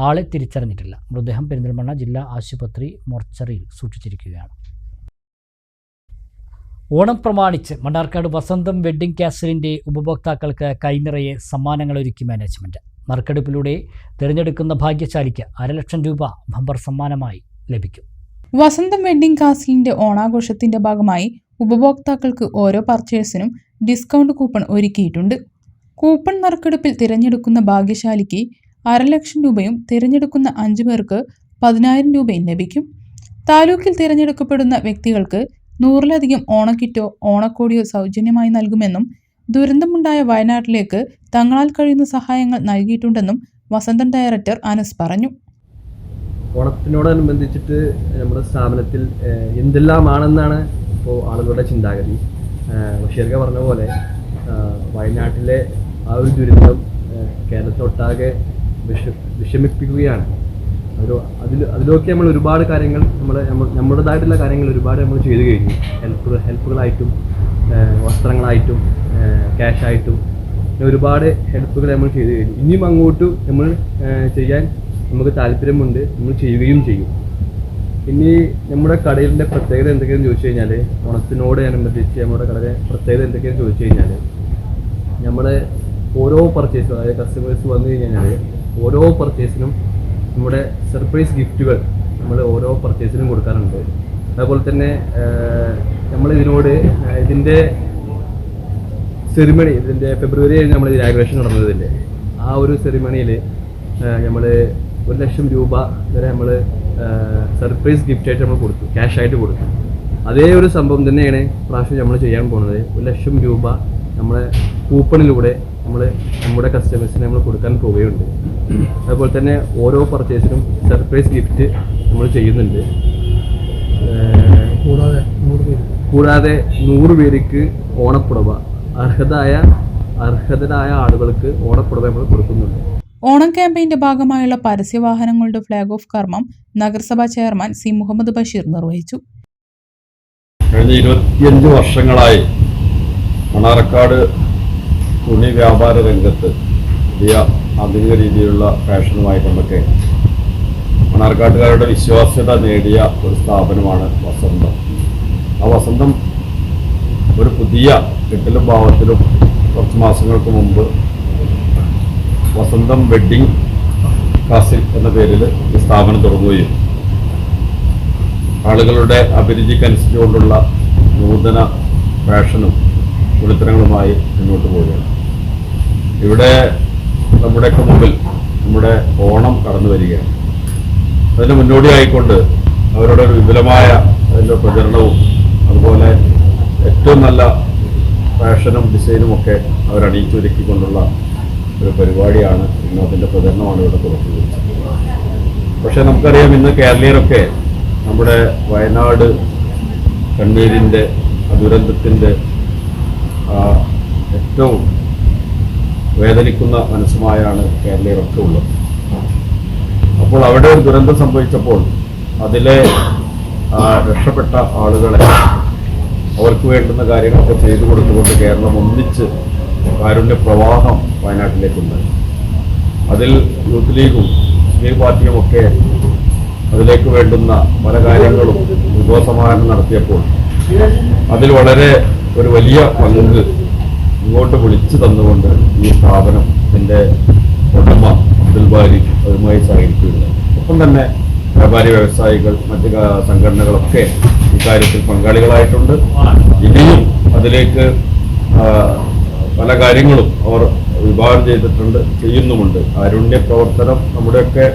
ആളെ തിരിച്ചറിഞ്ഞിട്ടില്ല. മൃതദേഹം പെരിന്തൽമണ്ണ ജില്ലാ ആശുപത്രി മോർച്ചറിയിൽ സൂക്ഷിച്ചിരിക്കുകയാണ്. ഓണം പ്രമാണിച്ച് മണ്ണാർക്കാട് വസന്തം വെഡ്ഡിംഗ് കാസലിൻ്റെ ഉപഭോക്താക്കൾക്ക് കൈനിറയെ സമ്മാനങ്ങൾ ഒരുക്കി മാനേജ്മെൻറ്റ്. നറുക്കെടുപ്പിലൂടെ തിരഞ്ഞെടുക്കുന്ന ഭാഗ്യശാലിക്ക് 500,000 രൂപ ബമ്പർ സമ്മാനമായി ലഭിക്കും. വസന്തം വെഡ്ഡിംഗ് കാസലിന്റെ ഓണാഘോഷത്തിന്റെ ഭാഗമായി ഉപഭോക്താക്കൾക്ക് ഓരോ പർച്ചേസിനും ഡിസ്കൗണ്ട് കൂപ്പൺ ഒരുക്കിയിട്ടുണ്ട്. കൂപ്പൺ നറുക്കെടുപ്പിൽ തിരഞ്ഞെടുക്കുന്ന ഭാഗ്യശാലിക്ക് 500,000 രൂപയും തിരഞ്ഞെടുക്കുന്ന 5 പേർക്ക് 10,000 രൂപയും ലഭിക്കും. താലൂക്കിൽ തിരഞ്ഞെടുക്കപ്പെടുന്ന വ്യക്തികൾക്ക് 100-ലധികം ഓണക്കിറ്റോ ഓണക്കോടിയോ സൗജന്യമായി നൽകുമെന്നും ദുരന്തമുണ്ടായ വയനാട്ടിലേക്ക് തങ്ങളാൽ കഴിയുന്ന സഹായങ്ങൾ നൽകിയിട്ടുണ്ടെന്നും വസന്തം ഡയറക്ടർ അനസ് പറഞ്ഞു. ഓണത്തിനോടനുബന്ധിച്ചിട്ട് നമ്മുടെ സ്ഥാപനത്തിൽ എന്തെല്ലാമാണെന്നാണ് ഇപ്പോൾ ആളുകളുടെ ചിന്താഗതി. ബഷീർക്ക പറഞ്ഞ പോലെ വയനാട്ടിലെ ആ ഒരു ദുരന്തം കേരളത്തിലൊട്ടാകെ വിഷമിപ്പിക്കുകയാണ്. അതിലൊക്കെ നമ്മൾ ഒരുപാട് കാര്യങ്ങൾ നമ്മുടേതായിട്ടുള്ള കാര്യങ്ങൾ ഒരുപാട് നമ്മൾ ചെയ്തു കഴിഞ്ഞു. ഹെൽപ്പുകളായിട്ടും വസ്ത്രങ്ങളായിട്ടും ക്യാഷായിട്ടും ഒരുപാട് ഹെൽപ്പുകൾ നമ്മൾ ചെയ്തു കഴിഞ്ഞു. ഇനിയും അങ്ങോട്ട് നമ്മൾ ചെയ്യാൻ നമുക്ക് താല്പര്യമുണ്ട്, നമ്മൾ ചെയ്യുകയും ചെയ്യും. ഇനി നമ്മുടെ കടയിലെ പ്രത്യേകത എന്തൊക്കെയാണെന്ന് ചോദിച്ചു കഴിഞ്ഞാൽ, ഓണത്തിനോടനുബന്ധിച്ച് നമ്മുടെ കടയിലെ പ്രത്യേകത എന്തൊക്കെയാണെന്ന് ചോദിച്ചു കഴിഞ്ഞാൽ, നമ്മൾ ഓരോ പർച്ചേസും, അതായത് കസ്റ്റമേഴ്സ് വന്നു കഴിഞ്ഞാൽ ഓരോ പർച്ചേസിനും നമ്മുടെ സർപ്രൈസ് ഗിഫ്റ്റുകൾ നമ്മൾ ഓരോ പർച്ചേസിനും കൊടുക്കാറുണ്ട്. അതുപോലെ തന്നെ നമ്മൾ ഇതിൻ്റെ സെറിമണി, ഇതിൻ്റെ ഫെബ്രുവരി നമ്മൾ ഇനാഗുറേഷൻ നടന്നതില്ലേ, ആ ഒരു സെറിമണിയിൽ നമ്മൾ 1,00,000 രൂപ വരെ നമ്മൾ സർപ്രൈസ് ഗിഫ്റ്റായിട്ട് നമ്മൾ കൊടുത്തു, ക്യാഷായിട്ട് കൊടുത്തു. അതേ ഒരു സംഭവം തന്നെയാണ് പ്രാവശ്യം നമ്മൾ ചെയ്യാൻ പോകുന്നത്. 1,00,000 രൂപ നമ്മളെ കൂപ്പണിലൂടെ നമ്മുടെ കസ്റ്റമേഴ്സിന് നമ്മൾ കൊടുക്കാൻ പോവുകയുണ്ട്. അതുപോലെ തന്നെ ഓരോ പർച്ചേസിനും സർപ്രൈസ് ഗിഫ്റ്റ് നമ്മൾ ചെയ്യുന്നുണ്ട്. കൂടാതെ 100 പേർക്ക് ഓണപ്പുടവ, അർഹതരായ ആളുകൾക്ക് ഓണപ്പുടവ നമ്മൾ കൊടുക്കുന്നുണ്ട്. ഓണം ക്യാമ്പയിന്റെ ഭാഗമായുള്ള പരസ്യവാഹനങ്ങളുടെ ഫ്ലാഗ് ഓഫ് കർമ്മം നഗരസഭാ ചെയർമാൻ സി മുഹമ്മദ് ബഷീർ നിർവഹിച്ചു. കഴിഞ്ഞ 25 വർഷങ്ങളായി മണ്ണാർക്കാട് തുണി വ്യാപാര രംഗത്ത് വലിയ ആധുനിക രീതിയിലുള്ള ഫാഷനുമായി കൊണ്ടൊക്കെ മണ്ണാർക്കാട്ടുകാരുടെ വിശ്വാസ്യത നേടിയ ഒരു സ്ഥാപനമാണ് വസന്തം. ആ വസന്തം ഒരു പുതിയ കെട്ടിലും ഭാവത്തിലും കുറച്ച് മാസങ്ങൾക്ക് മുമ്പ് വസന്തം വെഡ്ഡിംഗ് കാസിൽ എന്ന പേരിൽ ഈ സ്ഥാപനം തുടങ്ങുകയും ആളുകളുടെ അഭിരുചിക്കനുസരിച്ചുകൊണ്ടുള്ള നൂതന ഫാഷനും തുണിത്തരങ്ങളുമായി മുന്നോട്ട് പോവുകയാണ്. ഇവിടെ നമ്മുടെയൊക്കെ മുമ്പിൽ നമ്മുടെ ഓണം കടന്നു വരികയാണ്. അതിന് മുന്നോടിയായിക്കൊണ്ട് അവരുടെ ഒരു വിപുലമായ അതിൻ്റെ പ്രചരണവും അതുപോലെ ഏറ്റവും നല്ല ഫാഷനും ഡിസൈനും ഒക്കെ അവരണിയിച്ചൊരുക്കിക്കൊണ്ടുള്ള ഒരു പരിപാടിയാണ്. ഇന്ന് അതിൻ്റെ പ്രചരണമാണ് ഇവിടെ തുടങ്ങുന്നത്. പക്ഷേ നമുക്കറിയാം, ഇന്ന് കേരളീയരൊക്കെ നമ്മുടെ വയനാട് കണ്ണീരിൻ്റെ ദുരന്തത്തിൻ്റെ ഏറ്റവും വേദനിക്കുന്ന മനസ്സുമായാണ് കേരളീയരൊക്കെ ഉള്ളത്. അപ്പോൾ അവിടെ ഒരു ദുരന്തം സംഭവിച്ചപ്പോൾ അതിലെ രക്ഷപ്പെട്ട ആളുകളെ അവർക്ക് വേണ്ടുന്ന കാര്യങ്ങളൊക്കെ ചെയ്തു കൊടുത്തുകൊണ്ട് കേരളം ഒന്നിച്ച് കാരുണ്യ പ്രവാഹം വയനാട്ടിലേക്കുണ്ടായി. അതിൽ യൂത്ത് ലീഗും മുസ്ലിം പാർട്ടിയുമൊക്കെ അതിലേക്ക് വേണ്ടുന്ന പല കാര്യങ്ങളും വിഭവസമാഹരണം നടത്തിയപ്പോൾ അതിൽ വളരെ ഒരു വലിയ പങ്ക് ഇങ്ങോട്ട് വിളിച്ചു തന്നുകൊണ്ട് ഈ സ്ഥാപനം എൻ്റെ ഉടമ അബ്ദുൽ ബാരി അതുമായി സഹകരിക്കുകയുണ്ടായി. ഒപ്പം തന്നെ വ്യാപാരി വ്യവസായികൾ മറ്റ് സംഘടനകളൊക്കെ ഇക്കാര്യത്തിൽ പങ്കാളികളായിട്ടുണ്ട്. ഇനിയും അതിലേക്ക് പല കാര്യങ്ങളും അവർ വിഭാവനം ചെയ്തിട്ടുണ്ട്, ചെയ്യുന്നുമുണ്ട്. കാരുണ്യ പ്രവർത്തനം നമ്മുടെയൊക്കെ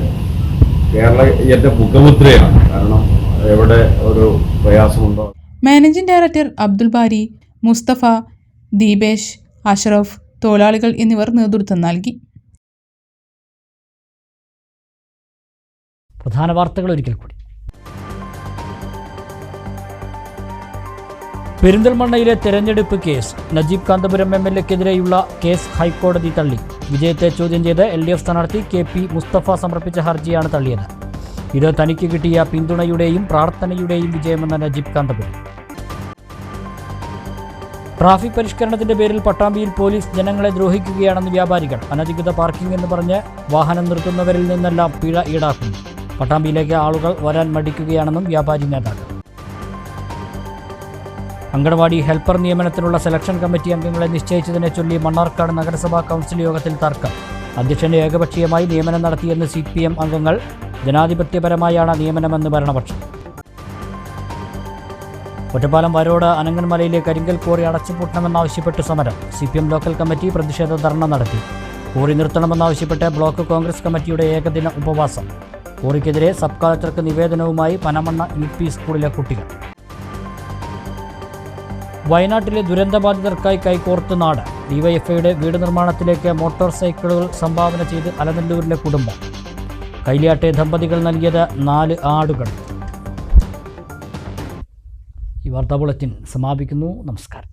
കേരളീയന്റെ മുഖമുദ്രയാണ്. കാരണം എവിടെ ഒരു പ്രയാസമുണ്ടോ. മാനേജിംഗ് ഡയറക്ടർ അബ്ദുൽ ബാരി, മുസ്തഫ, ദീപേഷ്, അഷ്റഫ്, തൊഴിലാളികൾ എന്നിവർ നേതൃത്വം നൽകി. പ്രധാന വാർത്തകൾ ഒരിക്കൽ കൂടി. പെരിന്തൽമണ്ണയിലെ തെരഞ്ഞെടുപ്പ് കേസ്, നജീബ് കാന്തപുരം MLA-ക്കെതിരെയുള്ള കേസ് ഹൈക്കോടതി തള്ളി. വിജയത്തെ ചോദ്യം ചെയ്ത് LDF സ്ഥാനാർത്ഥി KP മുസ്തഫ സമർപ്പിച്ച ഹർജിയാണ് തള്ളിയത്. ഇത് തനിക്ക് കിട്ടിയ പിന്തുണയുടെയും പ്രാർത്ഥനയുടെയും വിജയമെന്ന നജീബ് കാന്തപുരം. ട്രാഫിക് പരിഷ്കരണത്തിന്റെ പേരിൽ പട്ടാമ്പിയിൽ പോലീസ് ജനങ്ങളെ ദ്രോഹിക്കുകയാണെന്ന് വ്യാപാരികൾ. അനധികൃത പാർക്കിംഗ് എന്ന് പറഞ്ഞ് വാഹനം നിർത്തുന്നവരിൽ നിന്നെല്ലാം പിഴ ഈടാക്കുന്നു. പട്ടാമ്പിയിലേക്ക് ആളുകൾ വരാൻ മടിക്കുകയാണെന്നും വ്യാപാരി നേതാക്കൾ. അങ്കണവാടി ഹെൽപ്പർ നിയമനത്തിനുള്ള സെലക്ഷൻ കമ്മിറ്റി അംഗങ്ങളെ നിശ്ചയിച്ചതിനെ ചൊല്ലി മണ്ണാർക്കാട് നഗരസഭാ കൗൺസിൽ യോഗത്തിൽ തർക്കം. അധ്യക്ഷന്റെ ഏകപക്ഷീയമായി നിയമനം നടത്തിയെന്ന് CPM അംഗങ്ങൾ. ജനാധിപത്യപരമായാണ് നിയമനമെന്ന് ഭരണപക്ഷം. ഒറ്റപ്പാലം വരോട് അനങ്ങൻമലയിലെ കരിങ്കൽ ക്വാറി അടച്ചുപൂട്ടണമെന്നാവശ്യപ്പെട്ട് സമരം. CPM ലോക്കൽ കമ്മിറ്റി പ്രതിഷേധ ധർണ നടത്തി. ക്വാറി നിർത്തണമെന്നാവശ്യപ്പെട്ട് ബ്ലോക്ക് കോൺഗ്രസ് കമ്മിറ്റിയുടെ ഏകദിന ഉപവാസം. ക്വാറിക്കെതിരെ സബ് കളക്ടർക്ക് നിവേദനവുമായി പനമണ്ണ UP സ്കൂളിലെ കുട്ടികൾ. വയനാട്ടിലെ ദുരന്തബാധിതർക്കായി കൈകോർത്ത് നാട്. DYFIയുടെ വീട് നിർമ്മാണത്തിലേക്ക് മോട്ടോർ സൈക്കിളുകൾ സംഭാവന ചെയ്ത് അലനല്ലൂരിലെ കുടുംബം. കൈലിയാട്ടെ ദമ്പതികൾ നൽകിയത് 4 ആടുകൾ. ഈ വാർത്താ ബുള്ളറ്റിൻ സമാപിക്കുന്നു. നമസ്കാരം.